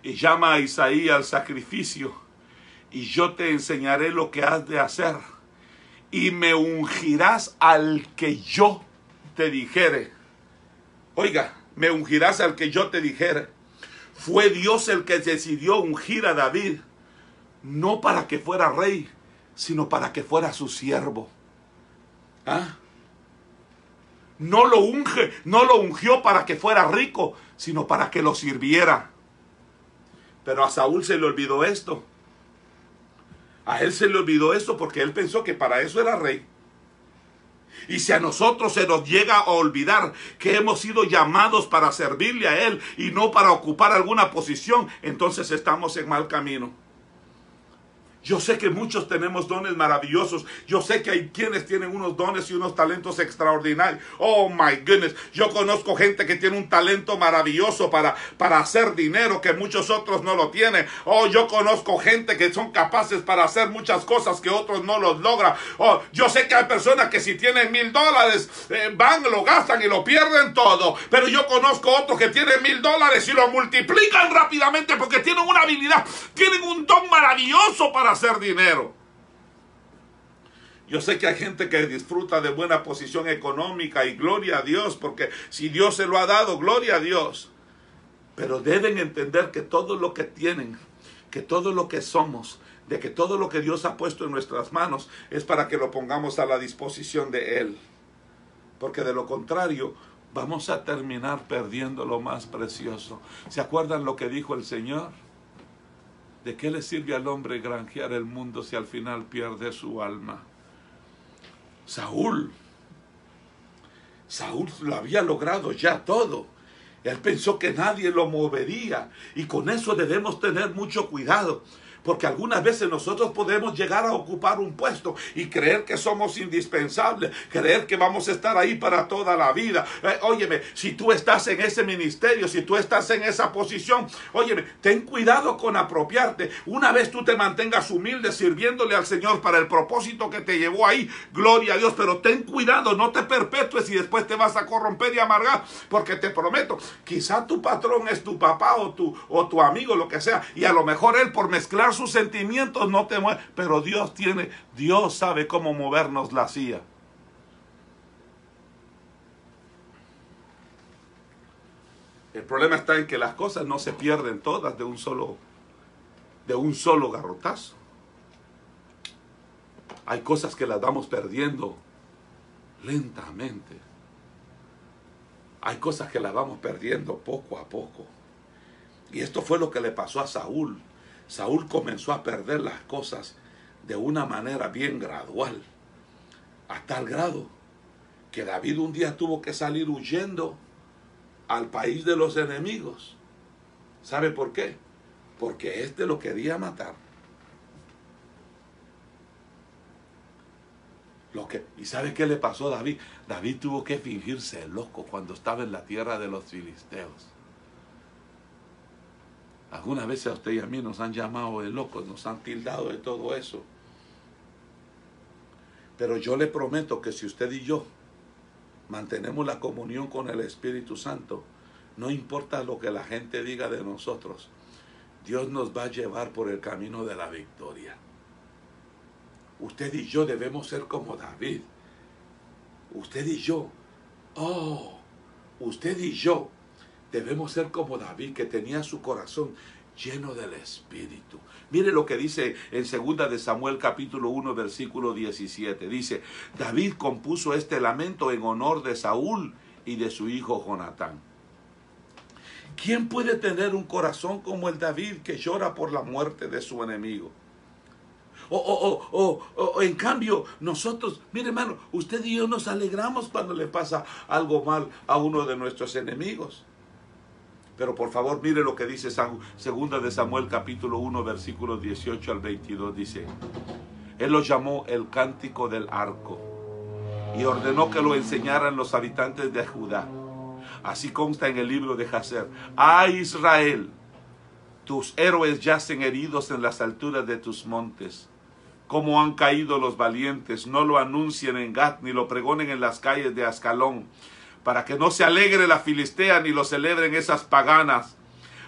Y llama a Isaí al sacrificio, y yo te enseñaré lo que has de hacer, y me ungirás al que yo te dijere. Oiga, me ungirás al que yo te dijere. Fue Dios el que decidió ungir a David, no para que fuera rey, sino para que fuera su siervo. No lo ungió para que fuera rico, sino para que lo sirviera. Pero a Saúl se le olvidó esto. A él se le olvidó esto porque él pensó que para eso era rey. Y si a nosotros se nos llega a olvidar que hemos sido llamados para servirle a Él y no para ocupar alguna posición, entonces estamos en mal camino. Yo sé que muchos tenemos dones maravillosos. Yo sé que hay quienes tienen unos dones y unos talentos extraordinarios. Oh my goodness. Yo conozco gente que tiene un talento maravilloso para hacer dinero que muchos otros no lo tienen. Oh, yo conozco gente que son capaces para hacer muchas cosas que otros no los logran. Oh, yo sé que hay personas que si tienen $1,000 van, lo gastan y lo pierden todo. Pero yo conozco otros que tienen $1,000 y lo multiplican rápidamente porque tienen una habilidad, tienen un don maravilloso para hacer dinero. Yo sé que hay gente que disfruta de buena posición económica y gloria a Dios, porque si Dios se lo ha dado, gloria a Dios. Pero deben entender que todo lo que tienen, que todo lo que somos, de que todo lo que Dios ha puesto en nuestras manos es para que lo pongamos a la disposición de Él. Porque de lo contrario, vamos a terminar perdiendo lo más precioso. ¿Se acuerdan lo que dijo el Señor? ¿De qué le sirve al hombre granjear el mundo si al final pierde su alma? Saúl lo había logrado ya todo. Él pensó que nadie lo movería. Y con eso debemos tener mucho cuidado. Porque algunas veces nosotros podemos llegar a ocupar un puesto y creer que somos indispensables, creer que vamos a estar ahí para toda la vida. Óyeme, si tú estás en ese ministerio, si tú estás en esa posición, óyeme, ten cuidado con apropiarte. Una vez tú te mantengas humilde sirviéndole al Señor para el propósito que te llevó ahí, gloria a Dios, pero ten cuidado, no te perpetúes y después te vas a corromper y amargar, porque te prometo, quizá tu patrón es tu papá o tu amigo, lo que sea, y a lo mejor él por mezclar sus sentimientos no te mueve, pero Dios sabe cómo movernos la silla. El problema está en que las cosas no se pierden todas de un solo garrotazo. Hay cosas que las vamos perdiendo lentamente. Hay cosas que las vamos perdiendo poco a poco. Y esto fue lo que le pasó a Saúl. Saúl comenzó a perder las cosas de una manera bien gradual, a tal grado que David un día tuvo que salir huyendo al país de los enemigos. ¿Sabe por qué? Porque éste lo quería matar. ¿Y sabe qué le pasó a David? David tuvo que fingirse loco cuando estaba en la tierra de los filisteos. Algunas veces a usted y a mí nos han llamado de locos, nos han tildado de todo eso. Pero yo le prometo que si usted y yo mantenemos la comunión con el Espíritu Santo, no importa lo que la gente diga de nosotros, Dios nos va a llevar por el camino de la victoria. Usted y yo debemos ser como David. Usted y yo debemos ser como David, que tenía su corazón lleno del Espíritu. Mire lo que dice en 2 de Samuel capítulo 1 versículo 17. Dice: David compuso este lamento en honor de Saúl y de su hijo Jonatán. ¿Quién puede tener un corazón como el David que llora por la muerte de su enemigo? En cambio, nosotros, mire hermano, usted y yo nos alegramos cuando le pasa algo mal a uno de nuestros enemigos. Pero por favor, mire lo que dice 2 de Samuel capítulo 1 versículos 18 al 22. Dice: Él lo llamó el cántico del arco y ordenó que lo enseñaran los habitantes de Judá. Así consta en el libro de Jaser: ¡Ah, Israel! Tus héroes yacen heridos en las alturas de tus montes. Cómo han caído los valientes. No lo anuncien en Gat, ni lo pregonen en las calles de Ascalón, para que no se alegre la Filistea, ni lo celebren esas paganas.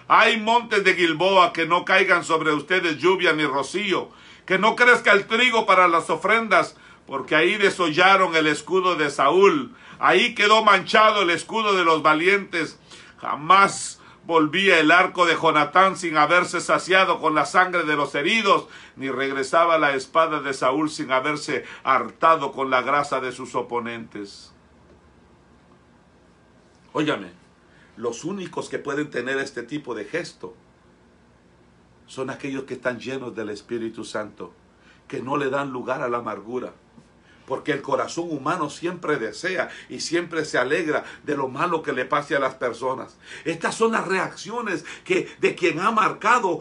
Hay montes de Gilboa, que no caigan sobre ustedes lluvia ni rocío, que no crezca el trigo para las ofrendas, porque ahí desollaron el escudo de Saúl. Ahí quedó manchado el escudo de los valientes. Jamás volvía el arco de Jonatán sin haberse saciado con la sangre de los heridos, ni regresaba la espada de Saúl sin haberse hartado con la grasa de sus oponentes. Óyame, los únicos que pueden tener este tipo de gesto son aquellos que están llenos del Espíritu Santo, que no le dan lugar a la amargura. Porque el corazón humano siempre desea y siempre se alegra de lo malo que le pase a las personas. Estas son las reacciones de quien ha marcado,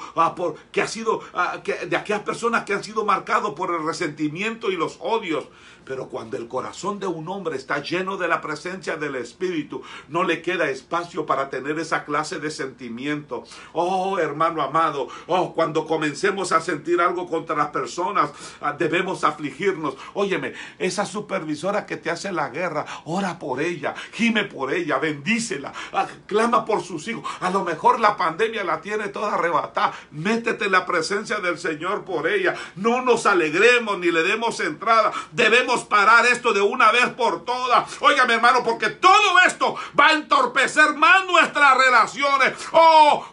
de aquellas personas que han sido marcados por el resentimiento y los odios. Pero cuando el corazón de un hombre está lleno de la presencia del Espíritu, no le queda espacio para tener esa clase de sentimiento. Oh, hermano amado, cuando comencemos a sentir algo contra las personas, debemos afligirnos. Óyeme, esa supervisora que te hace la guerra, ora por ella, gime por ella, bendícela, clama por sus hijos. A lo mejor la pandemia la tiene toda arrebatada. Métete en la presencia del Señor por ella. No nos alegremos ni le demos entrada. Debemos parar esto de una vez por todas. Óigame, hermano, porque todo esto va a entorpecer más nuestras relaciones.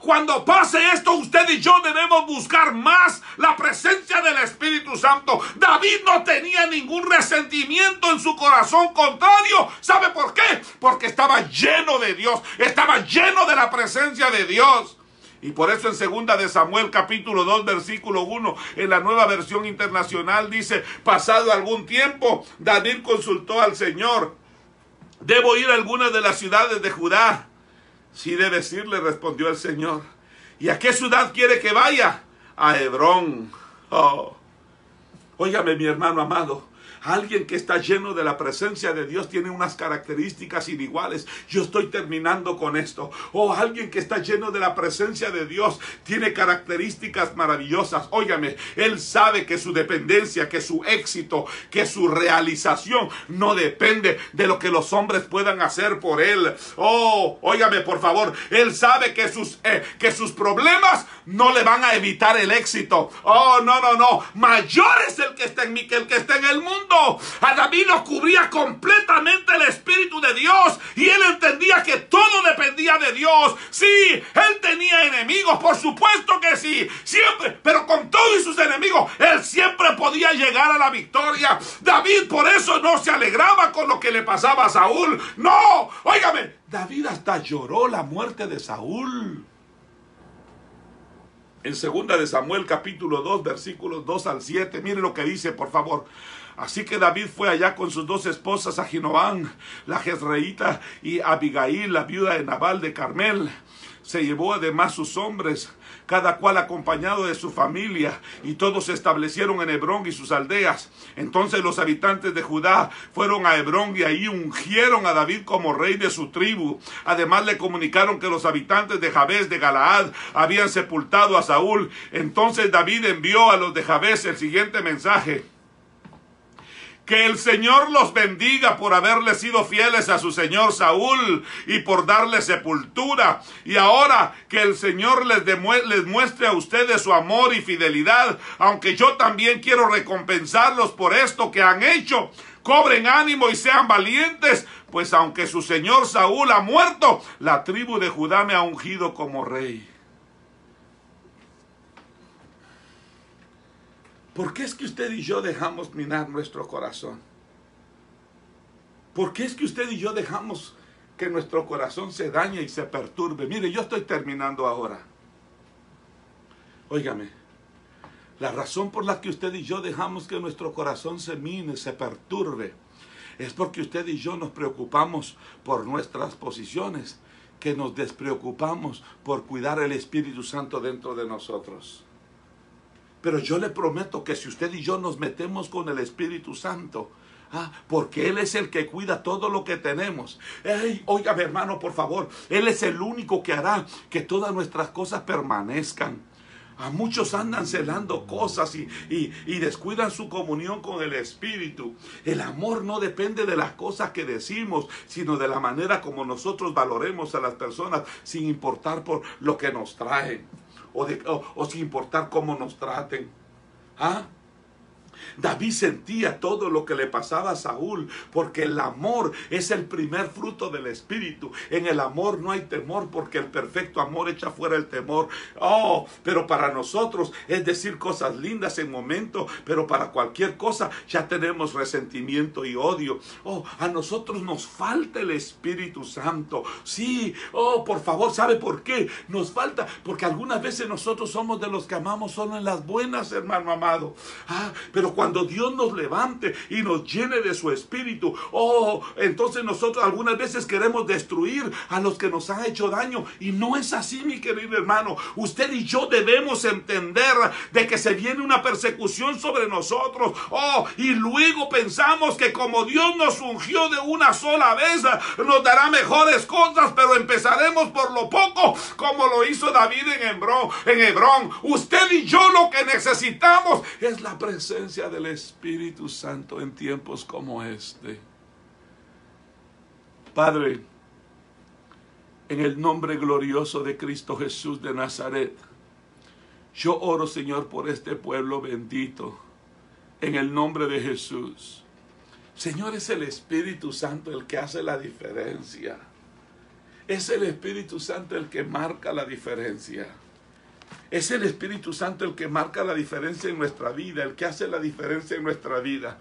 Cuando pase esto, usted y yo debemos buscar más la presencia del Espíritu Santo. David no tenía ningún resentimiento en su corazón contrario. ¿Sabe por qué? Porque estaba lleno de Dios, estaba lleno de la presencia de Dios. Y por eso en 2 de Samuel capítulo 2 versículo 1 en la Nueva Versión Internacional dice: pasado algún tiempo, David consultó al Señor: ¿debo ir a alguna de las ciudades de Judá? Sí debes ir, le respondió el Señor. ¿Y a qué ciudad quiere que vaya? a Hebrón. Oh. Óigame, mi hermano amado. Alguien que está lleno de la presencia de Dios tiene unas características iniguales. Yo estoy terminando con esto. Alguien que está lleno de la presencia de Dios tiene características maravillosas. Óigame, él sabe que su dependencia, que su éxito, que su realización no depende de lo que los hombres puedan hacer por él. Óigame, por favor, él sabe que sus problemas no le van a evitar el éxito. No. Mayor es el que está en mí que el que está en el mundo. A David lo cubría completamente el Espíritu de Dios y él entendía que todo dependía de Dios. Sí, él tenía enemigos, por supuesto que sí, siempre, pero con todos sus enemigos, él siempre podía llegar a la victoria. David por eso no se alegraba con lo que le pasaba a Saúl. No, óigame, David hasta lloró la muerte de Saúl. En 2 de Samuel capítulo 2 versículos 2 al 7, mire lo que dice, por favor. Así que David fue allá con sus 2 esposas, Ahinoam, la jezreelita, y Abigail, la viuda de Nabal de Carmel. Se llevó además sus hombres, cada cual acompañado de su familia, y todos se establecieron en Hebrón y sus aldeas. Entonces los habitantes de Judá fueron a Hebrón y ahí ungieron a David como rey de su tribu. Además le comunicaron que los habitantes de Jabes de Galaad habían sepultado a Saúl. Entonces David envió a los de Jabes el siguiente mensaje: que el Señor los bendiga por haberle sido fieles a su señor Saúl y por darle sepultura. Y ahora que el Señor les muestre a ustedes su amor y fidelidad, aunque yo también quiero recompensarlos por esto que han hecho. Cobren ánimo y sean valientes, pues aunque su señor Saúl ha muerto, la tribu de Judá me ha ungido como rey. ¿Por qué es que usted y yo dejamos minar nuestro corazón? ¿Por qué es que usted y yo dejamos que nuestro corazón se dañe y se perturbe? Mire, yo estoy terminando ahora. Óigame, la razón por la que usted y yo dejamos que nuestro corazón se mine, se perturbe, es porque usted y yo nos preocupamos por nuestras posiciones, que nos despreocupamos por cuidar el Espíritu Santo dentro de nosotros. Pero yo le prometo que si usted y yo nos metemos con el Espíritu Santo, porque Él es el que cuida todo lo que tenemos. Óigame, hermano, por favor, Él es el único que hará que todas nuestras cosas permanezcan. A muchos andan celando cosas y descuidan su comunión con el Espíritu. El amor no depende de las cosas que decimos, sino de la manera como nosotros valoremos a las personas, sin importar por lo que nos traen. O sin importar cómo nos traten. David sentía todo lo que le pasaba a Saúl, porque el amor es el primer fruto del Espíritu. En el amor no hay temor, porque el perfecto amor echa fuera el temor. Pero para nosotros es decir cosas lindas en momento, pero para cualquier cosa ya tenemos resentimiento y odio. A nosotros nos falta el Espíritu Santo. Sí, por favor, ¿sabe por qué? Nos falta, porque algunas veces nosotros somos de los que amamos solo en las buenas, hermano amado. Pero cuando Dios nos levante y nos llene de su Espíritu, entonces nosotros algunas veces queremos destruir a los que nos han hecho daño, y no es así, mi querido hermano. Usted y yo debemos entender de que se viene una persecución sobre nosotros, y luego pensamos que como Dios nos ungió de una sola vez, nos dará mejores cosas, pero empezaremos por lo poco, como lo hizo David en Hebrón. Usted y yo lo que necesitamos es la presencia del Espíritu Santo en tiempos como este. Padre, en el nombre glorioso de Cristo Jesús de Nazaret, yo oro, Señor, por este pueblo bendito, en el nombre de Jesús. Señor, es el Espíritu Santo el que hace la diferencia. Es el Espíritu Santo el que marca la diferencia. Es el Espíritu Santo el que marca la diferencia en nuestra vida, el que hace la diferencia en nuestra vida.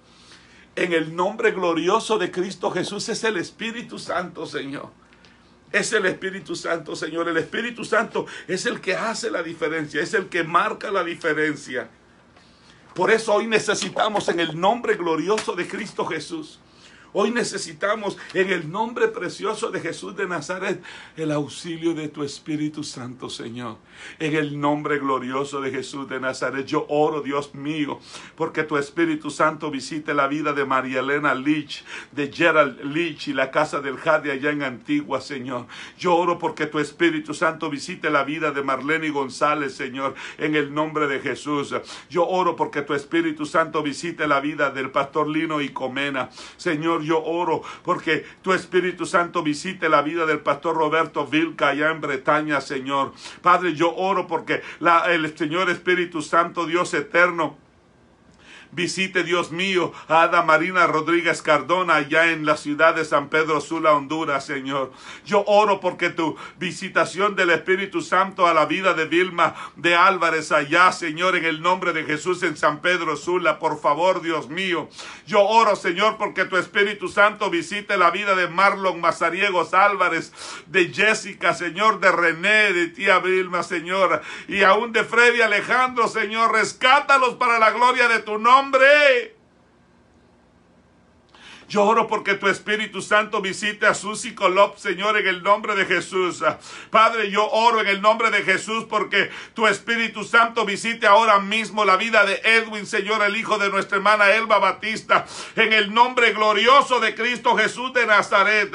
En el nombre glorioso de Cristo Jesús es el Espíritu Santo, Señor. Es el Espíritu Santo, Señor. El Espíritu Santo es el que hace la diferencia, es el que marca la diferencia. Por eso hoy necesitamos, en el nombre glorioso de Cristo Jesús, Hoy necesitamos, en el nombre precioso de Jesús de Nazaret, el auxilio de tu Espíritu Santo, Señor. En el nombre glorioso de Jesús de Nazaret, yo oro, Dios mío, porque tu Espíritu Santo visite la vida de María Elena Lich, de Gerald Lich y la casa del Jade allá en Antigua, Señor. Yo oro porque tu Espíritu Santo visite la vida de Marlene González, Señor, en el nombre de Jesús. Yo oro porque tu Espíritu Santo visite la vida del pastor Lino y Comena. Señor, yo oro porque tu Espíritu Santo visite la vida del pastor Roberto Vilca allá en Bretaña, Señor. Padre, yo oro porque el Señor Espíritu Santo, Dios eterno, visite, Dios mío, a Ada Marina Rodríguez Cardona allá en la ciudad de San Pedro Sula, Honduras, Señor. Yo oro porque tu visitación del Espíritu Santo a la vida de Vilma de Álvarez allá, Señor, en el nombre de Jesús en San Pedro Sula, por favor, Dios mío. Yo oro, Señor, porque tu Espíritu Santo visite la vida de Marlon Mazariegos Álvarez, de Jessica, Señor, de René, de tía Vilma, Señor, y aún de Freddy Alejandro, Señor. Rescátalos para la gloria de tu nombre. Yo oro porque tu Espíritu Santo visite a Susi Colop, Señor, en el nombre de Jesús. Padre, yo oro en el nombre de Jesús porque tu Espíritu Santo visite ahora mismo la vida de Edwin, Señor, el hijo de nuestra hermana Elba Batista, en el nombre glorioso de Cristo Jesús de Nazaret.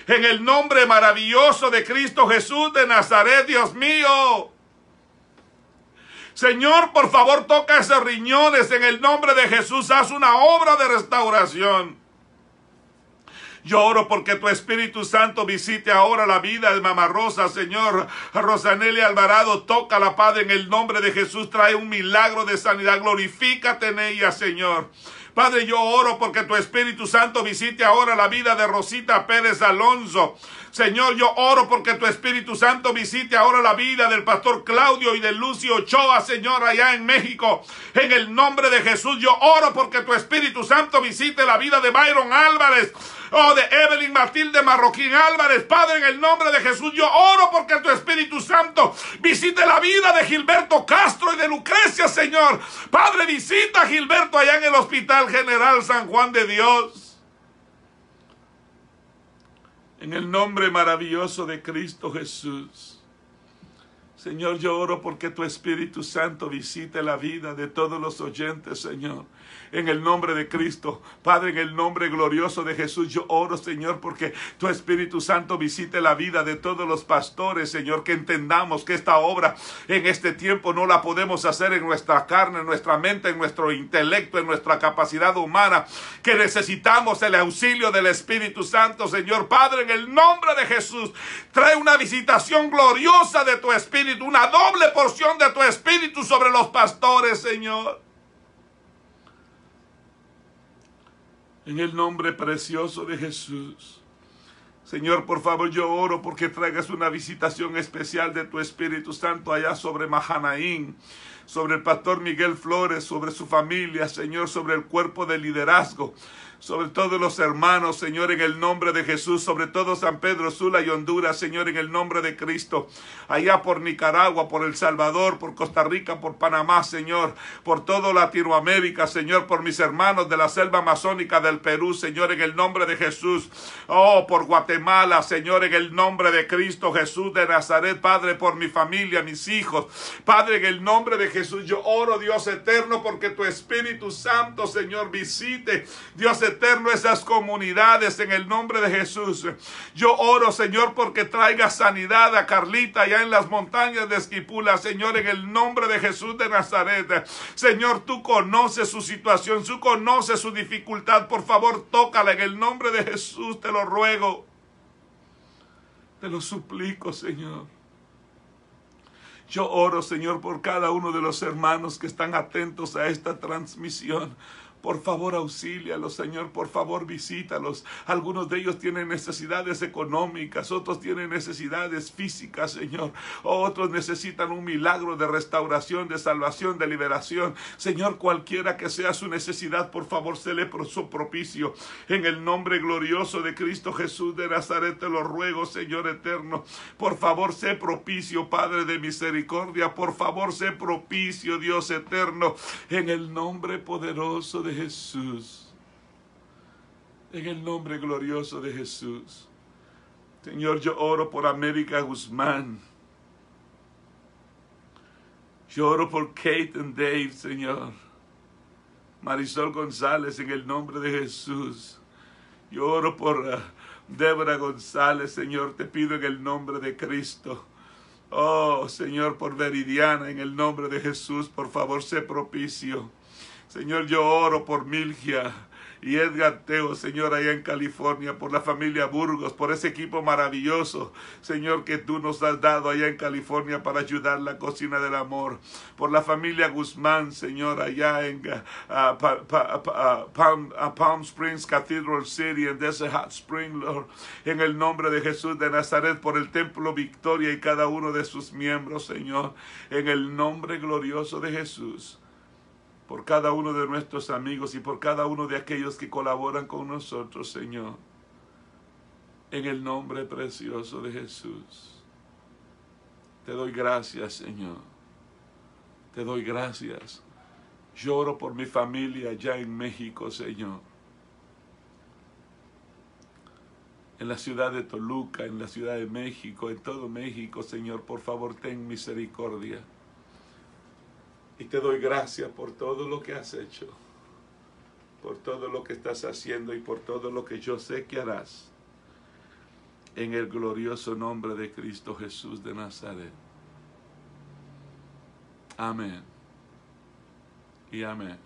En el nombre maravilloso de Cristo Jesús de Nazaret, Dios mío. Señor, por favor, toca esos riñones en el nombre de Jesús. Haz una obra de restauración. Yo oro porque tu Espíritu Santo visite ahora la vida de Mamá Rosa, Señor. Rosanelli Alvarado, tócala, Padre, en el nombre de Jesús. Trae un milagro de sanidad. Glorifícate en ella, Señor. Padre, yo oro porque tu Espíritu Santo visite ahora la vida de Rosita Pérez Alonso. Señor, yo oro porque tu Espíritu Santo visite ahora la vida del pastor Claudio y de Lucio Ochoa, Señor, allá en México. En el nombre de Jesús, yo oro porque tu Espíritu Santo visite la vida de Byron Álvarez. Oh, de Evelyn Matilde Marroquín Álvarez. Padre, en el nombre de Jesús, yo oro porque tu Espíritu Santo visite la vida de Gilberto Castro y de Lucrecia, Señor. Padre, visita a Gilberto allá en el Hospital General San Juan de Dios. En el nombre maravilloso de Cristo Jesús. Señor, yo oro porque tu Espíritu Santo visite la vida de todos los oyentes, Señor. En el nombre de Cristo, Padre, en el nombre glorioso de Jesús, yo oro, Señor, porque tu Espíritu Santo visite la vida de todos los pastores, Señor, que entendamos que esta obra en este tiempo no la podemos hacer en nuestra carne, en nuestra mente, en nuestro intelecto, en nuestra capacidad humana, que necesitamos el auxilio del Espíritu Santo, Señor. Padre, en el nombre de Jesús, trae una visitación gloriosa de tu Espíritu, una doble porción de tu Espíritu sobre los pastores, Señor. En el nombre precioso de Jesús. Señor, por favor, yo oro porque traigas una visitación especial de tu Espíritu Santo allá sobre Mahanaín, sobre el pastor Miguel Flores, sobre su familia, Señor, sobre el cuerpo de liderazgo, sobre todos los hermanos, Señor, en el nombre de Jesús, sobre todo San Pedro Sula y Honduras, Señor, en el nombre de Cristo, allá por Nicaragua, por El Salvador, por Costa Rica, por Panamá, Señor, por toda Latinoamérica, Señor, por mis hermanos de la selva amazónica del Perú, Señor, en el nombre de Jesús, oh, por Guatemala, Señor, en el nombre de Cristo Jesús de Nazaret, Padre, por mi familia, mis hijos, Padre, en el nombre de Jesús, yo oro, Dios eterno, porque tu Espíritu Santo, Señor, visite, Dios eterno, esas comunidades en el nombre de Jesús. Yo oro, Señor, porque traiga sanidad a Carlita allá en las montañas de Esquipula, Señor, en el nombre de Jesús de Nazaret. Señor, tú conoces su situación, tú conoces su dificultad. Por favor, tócala en el nombre de Jesús, te lo ruego. Te lo suplico, Señor. Yo oro, Señor, por cada uno de los hermanos que están atentos a esta transmisión. Por favor, auxílialos, Señor, por favor, visítalos. Algunos de ellos tienen necesidades económicas, otros tienen necesidades físicas, Señor. Otros necesitan un milagro de restauración, de salvación, de liberación. Señor, cualquiera que sea su necesidad, por favor, séle propicio. En el nombre glorioso de Cristo Jesús de Nazaret, te lo ruego, Señor eterno. Por favor, sé propicio, Padre de misericordia. Por favor, sé propicio, Dios eterno. En el nombre poderoso de Jesús. En el nombre glorioso de Jesús. Señor, yo oro por América Guzmán. Yo oro por Kate and Dave, Señor. Marisol González, en el nombre de Jesús. Yo oro por Débora González, Señor. Te pido en el nombre de Cristo. Oh, Señor, por Veridiana, en el nombre de Jesús. Por favor, sé propicio. Señor, yo oro por Milgia y Edgar Teo, Señor, allá en California, por la familia Burgos, por ese equipo maravilloso, Señor, que tú nos has dado allá en California para ayudar la cocina del amor, por la familia Guzmán, Señor, allá en Palm Springs Cathedral City, en Desert Hot Spring, Lord, en el nombre de Jesús de Nazaret, por el Templo Victoria y cada uno de sus miembros, Señor, en el nombre glorioso de Jesús. Por cada uno de nuestros amigos y por cada uno de aquellos que colaboran con nosotros, Señor. En el nombre precioso de Jesús. Te doy gracias, Señor. Te doy gracias. Lloro por mi familia allá en México, Señor. En la ciudad de Toluca, en la ciudad de México, en todo México, Señor, por favor, ten misericordia. Y te doy gracias por todo lo que has hecho, por todo lo que estás haciendo y por todo lo que yo sé que harás. En el glorioso nombre de Cristo Jesús de Nazaret. Amén. Y amén.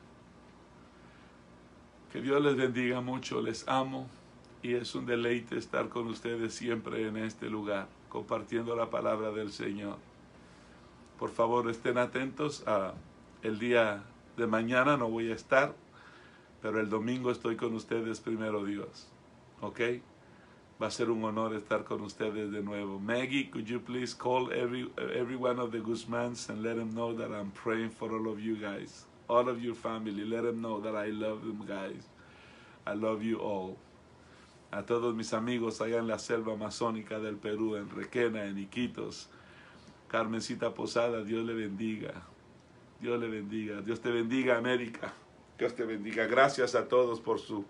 Que Dios les bendiga mucho, les amo y es un deleite estar con ustedes siempre en este lugar, compartiendo la palabra del Señor. Por favor, estén atentos a el día de mañana, no voy a estar, pero el domingo estoy con ustedes primero Dios. ¿Ok? Va a ser un honor estar con ustedes de nuevo. Maggie, could you please call every one of the Guzmans and let them know that I'm praying for all of you guys. All of your family. Let them know that I love them, guys. I love you all. A todos mis amigos allá en la selva amazónica del Perú, en Requena, en Iquitos. Carmencita Posada, Dios le bendiga. Dios le bendiga. Dios te bendiga, América. Dios te bendiga. Gracias a todos por su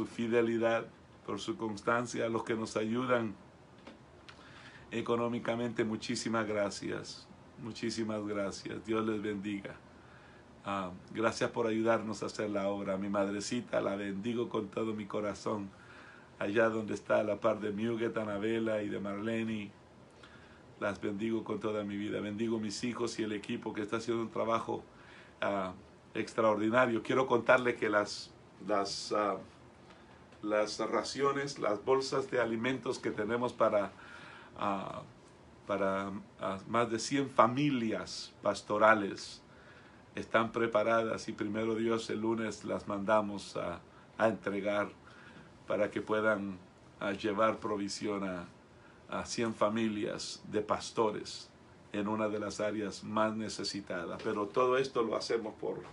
fidelidad, por su constancia, a los que nos ayudan económicamente. Muchísimas gracias. Muchísimas gracias. Dios les bendiga. Gracias por ayudarnos a hacer la obra. Mi madrecita, la bendigo con todo mi corazón. Allá donde está, a la par de Muget, Anabela y de Marlene. Las bendigo con toda mi vida. Bendigo mis hijos y el equipo que está haciendo un trabajo extraordinario. Quiero contarle que las raciones, las bolsas de alimentos que tenemos para más de 100 familias pastorales están preparadas y primero Dios el lunes las mandamos a entregar para que puedan llevar provisión a 100 familias de pastores en una de las áreas más necesitadas. Pero todo esto lo hacemos por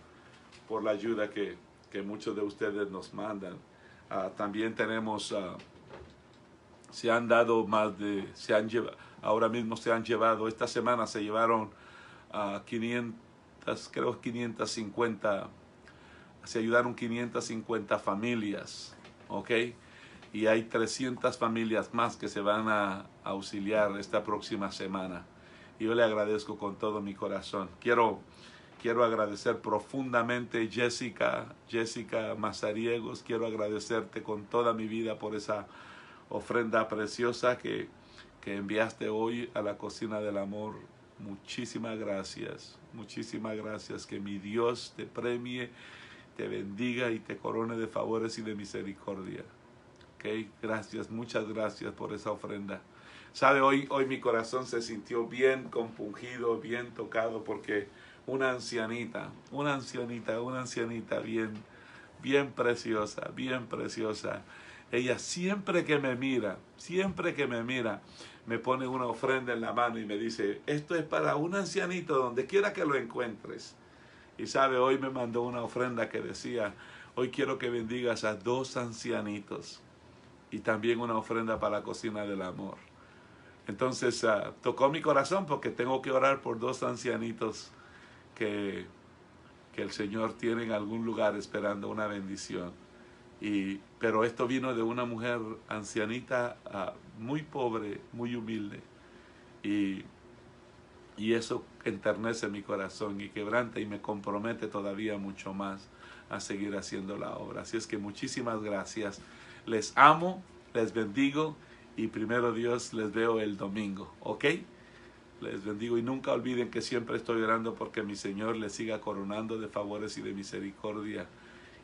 la ayuda que muchos de ustedes nos mandan. También tenemos, ahora mismo se han llevado, esta semana se llevaron 550, se ayudaron 550 familias, ¿ok? Y hay 300 familias más que se van a auxiliar esta próxima semana. Y yo le agradezco con todo mi corazón. Quiero agradecer profundamente Jessica Mazariegos. Quiero agradecerte con toda mi vida por esa ofrenda preciosa que enviaste hoy a la cocina del amor. Muchísimas gracias. Muchísimas gracias. Que mi Dios te premie, te bendiga y te corone de favores y de misericordia. Okay, gracias, muchas gracias por esa ofrenda. Sabe, hoy mi corazón se sintió bien compungido, bien tocado, porque una ancianita bien preciosa, ella siempre que me mira, me pone una ofrenda en la mano y me dice, esto es para un ancianito donde quiera que lo encuentres. Y sabe, hoy me mandó una ofrenda que decía, hoy quiero que bendigas a 2 ancianitos. Y también una ofrenda para la cocina del amor. Entonces tocó mi corazón porque tengo que orar por 2 ancianitos que el Señor tiene en algún lugar esperando una bendición. Pero esto vino de una mujer ancianita, muy pobre, muy humilde. Y eso enternece mi corazón y quebranta y me compromete todavía mucho más a seguir haciendo la obra. Así es que muchísimas gracias. Les amo, les bendigo y primero Dios les veo el domingo, ¿ok? Les bendigo y nunca olviden que siempre estoy orando porque mi Señor les siga coronando de favores y de misericordia.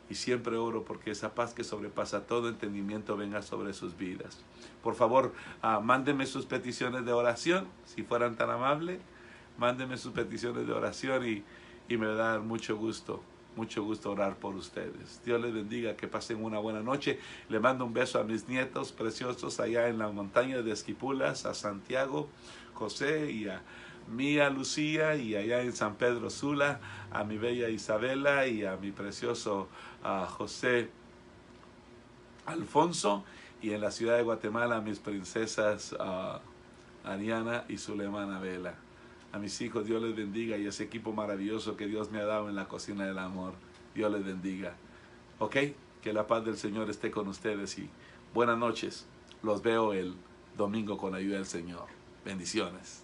Y siempre oro porque esa paz que sobrepasa todo entendimiento venga sobre sus vidas. Por favor, mándenme sus peticiones de oración, si fueran tan amables. Mándenme sus peticiones de oración y me va a dar mucho gusto orar por ustedes. Dios les bendiga, que pasen una buena noche. Le mando un beso a mis nietos preciosos allá en la montaña de Esquipulas, a Santiago, José y a Mía Lucía, y allá en San Pedro Sula, a mi bella Isabela y a mi precioso José Alfonso, y en la ciudad de Guatemala a mis princesas Ariana y Zulemana Vela. A mis hijos, Dios les bendiga, y ese equipo maravilloso que Dios me ha dado en la cocina del amor, Dios les bendiga. ¿Ok? Que la paz del Señor esté con ustedes y buenas noches. Los veo el domingo con la ayuda del Señor. Bendiciones.